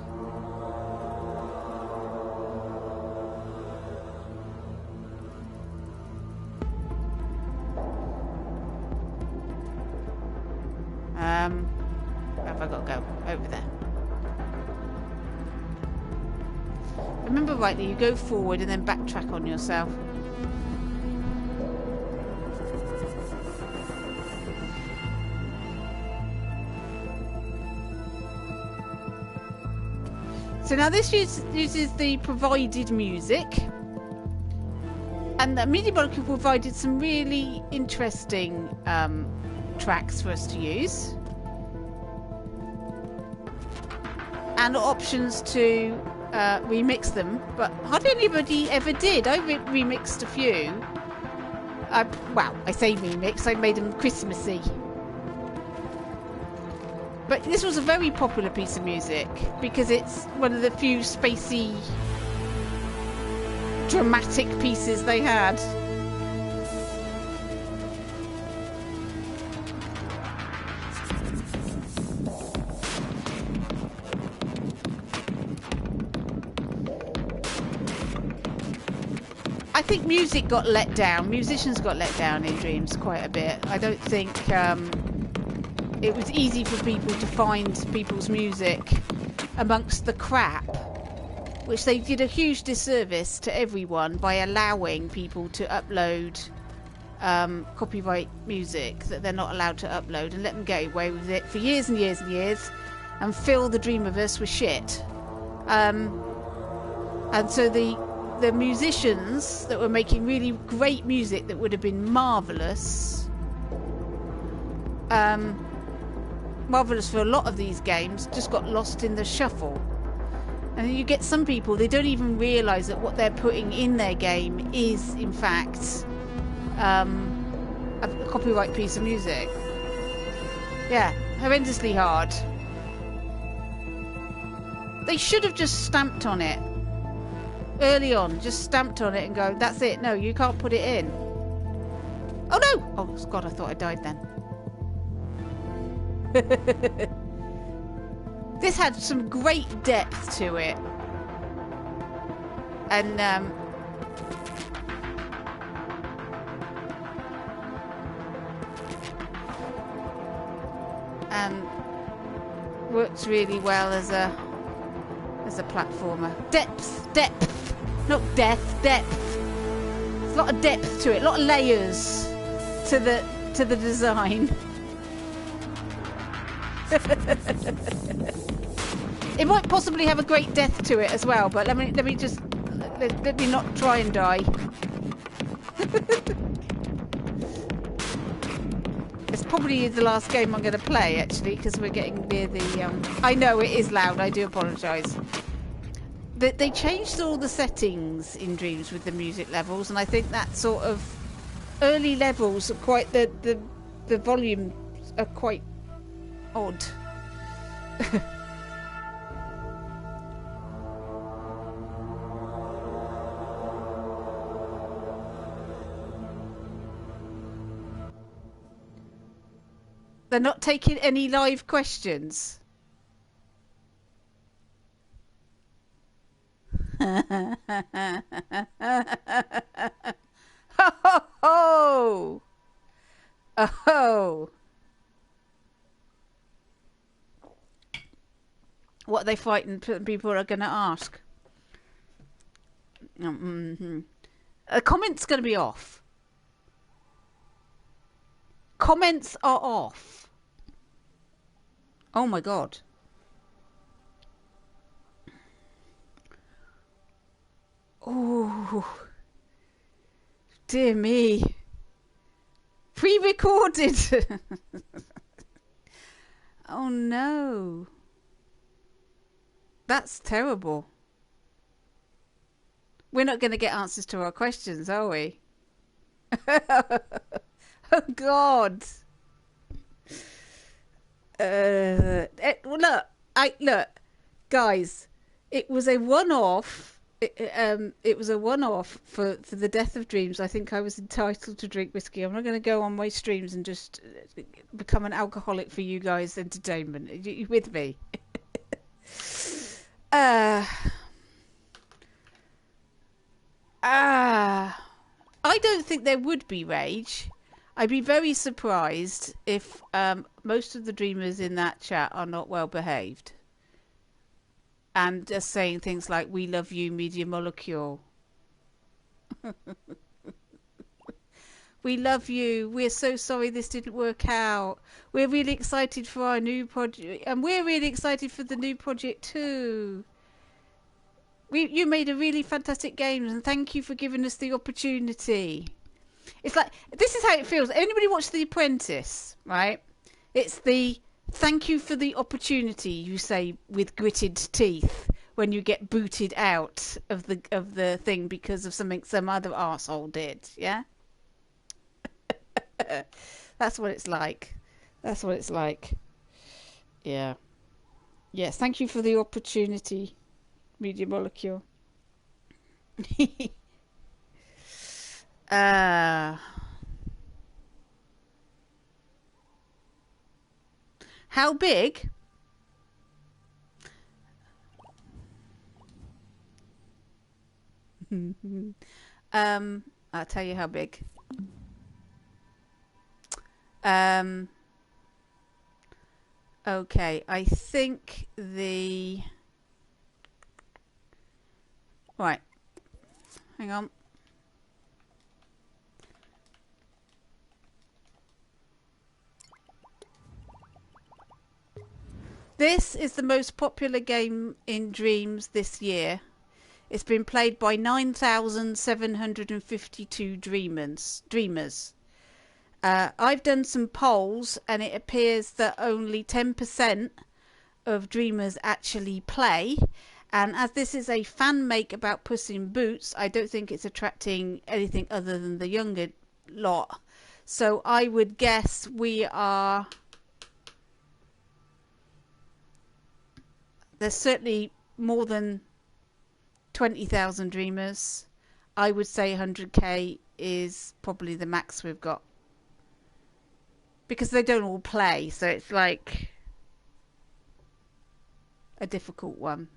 Where have I got to go? Over there. Remember rightly, you go forward and then backtrack on yourself. So now this uses the provided music. And the Media Molecule provided some really interesting tracks for us to use. And options to remix them. But hardly anybody ever did. I remixed a few. Well, I say remix, I made them Christmassy. But this was a very popular piece of music because it's one of the few spacey, dramatic pieces they had. I think music got let down. Musicians got let down in Dreams quite a bit. I don't think it was easy for people to find people's music amongst the crap, which they did a huge disservice to everyone by allowing people to upload copyright music that they're not allowed to upload and let them get away with it for years and years and years and fill the Dreamiverse with shit. And so the musicians that were making really great music that would have been marvellous for a lot of these games just got lost in the shuffle. And then you get some people, they don't even realise that what they're putting in their game is in fact a copyright piece of music. Yeah, horrendously hard. They should have just stamped on it early on, just stamped on it and go, that's it, no, you can't put it in. Oh no! Oh god, I thought I died then. This had some great depth to it. And works really well as a platformer. Depth, not death, depth. There's a lot of depth to it, a lot of layers to the design. It might possibly have a great death to it as well, but let me not try and die. It's probably the last game I'm going to play, actually, because we're getting near the... I know it is loud, I do apologise. They changed all the settings in Dreams with the music levels, and I think that sort of early levels are quite... The volume are quite odd. They're not taking any live questions. Ho ho ho! Oh! What are they fighting? People are going to ask. Mm-hmm. Comments going to be off. Comments are off. Oh my god. Oh. Dear me. Pre-recorded. Oh no. That's terrible. We're not going to get answers to our questions, are we? Oh God. Look, guys. It was a one-off. It was a one-off for the death of Dreams. I think I was entitled to drink whiskey. I'm not going to go on my streams and just become an alcoholic for you guys' entertainment. Are you with me? I don't think there would be rage. I'd be very surprised if most of the dreamers in that chat are not well behaved and just saying things like, we love you, Media Molecule. We love you. We're so sorry this didn't work out. We're really excited for our new project. And we're really excited for the new project too. You made a really fantastic game, and thank you for giving us the opportunity. It's like, this is how it feels. Anybody watch The Apprentice, right? It's the thank you for the opportunity you say with gritted teeth when you get booted out of the thing because of something some other arsehole did. Yeah. That's what it's like. That's what it's like. Yeah. Yes, thank you for the opportunity, Media Molecule. How big? I'll tell you how big. Okay, I think right. Hang on. This is the most popular game in Dreams this year. It's been played by 9,752 dreamers. I've done some polls, and it appears that only 10% of dreamers actually play. And as this is a fan make about Puss in Boots, I don't think it's attracting anything other than the younger lot. So I would guess we are... There's certainly more than 20,000 dreamers. I would say 100k is probably the max we've got. Because they don't all play, so it's like a difficult one.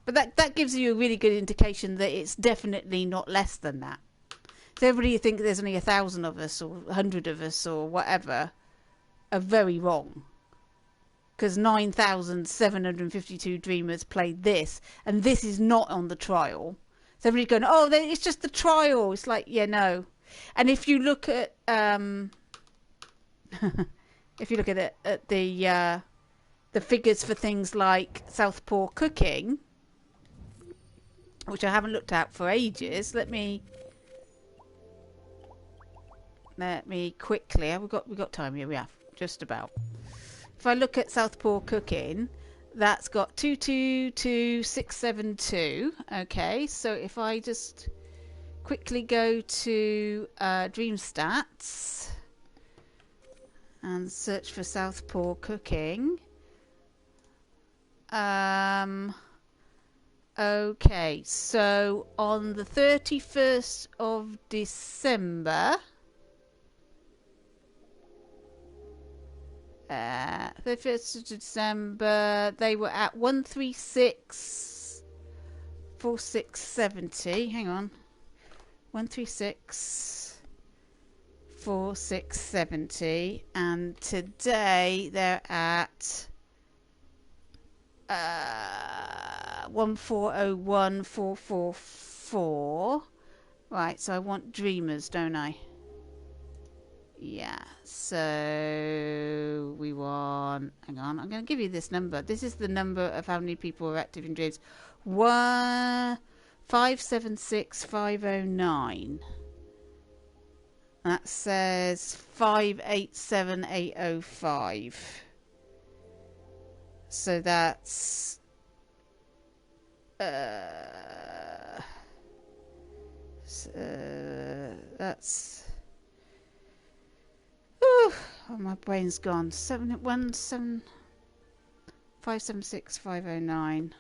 But that gives you a really good indication that it's definitely not less than that. So everybody who thinks there's only 1,000 of us or 100 of us or whatever are very wrong. Because 9,752 dreamers played this, and this is not on the trial. So everybody's going, oh, it's just the trial. It's like, yeah, no. And if you look at if you look at the figures for things like Southpaw cooking, which I haven't looked at for ages, let me quickly. We've got time here. We have just about. If I look at Southpaw cooking, that's got 222672. Okay, so if I just quickly go to Dream Stats and search for Southpaw cooking. Okay, so on the 31st of December, 31st of December, they were at 1364670. Hang on. 1364670, and today they're at 1401444. Right, so I want dreamers, don't I? Yeah, so we want, hang on, I'm going to give you this number. This is the number of how many people are active in dreams. 576509. That says 587805. So that's that's oh, my brain's gone. 576509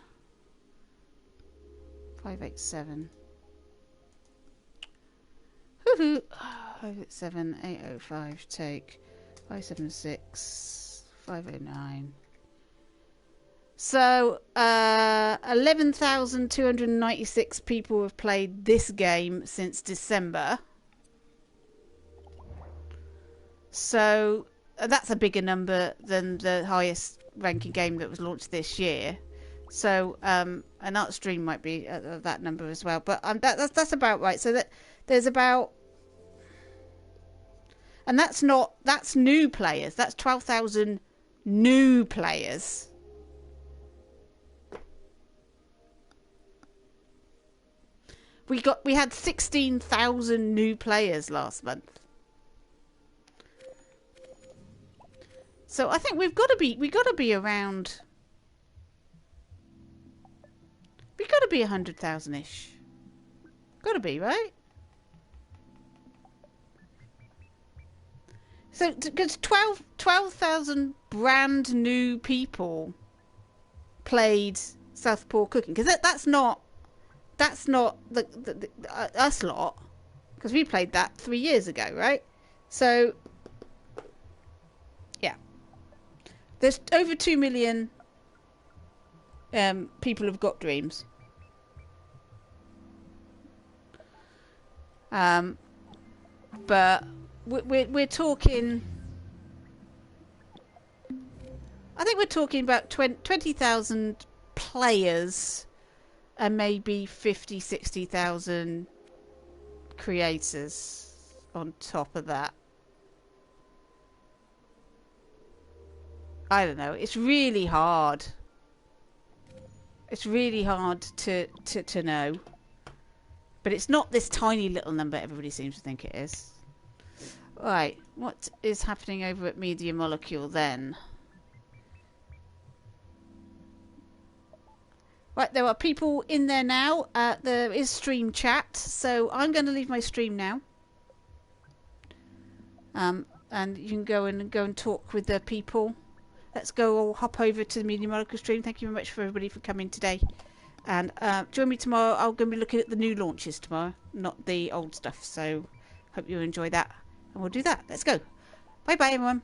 587 587805 take 576509. So 11,296 people have played this game since December. So that's a bigger number than the highest ranking game that was launched this year. So an art stream might be that number as well. But that's about right. So that there's about, and that's new players. That's 12,000 new players. We had 16,000 new players last month. So I think we got to be around. We got to be 100,000 ish. Got to be, right? So because 12,000 brand new people played Southpaw Cooking, because that's not the us lot, because we played that 3 years ago, right? So yeah, there's over 2 million people who've got dreams. But we're talking. I think we're talking about 20,000 players and maybe 50, 60,000 creators on top of that. I don't know. It's really hard. It's really hard to know. But it's not this tiny little number everybody seems to think it is. Right, what is happening over at Media Molecule then? Right, there are people in there now. There is stream chat, so I'm going to leave my stream now. And you can go and talk with the people. Let's go all hop over to the Media Molecule stream. Thank you very much for everybody for coming today. And join me tomorrow. I'm going to be looking at the new launches tomorrow, not the old stuff. So hope you enjoy that. And we'll do that. Let's go. Bye bye, everyone.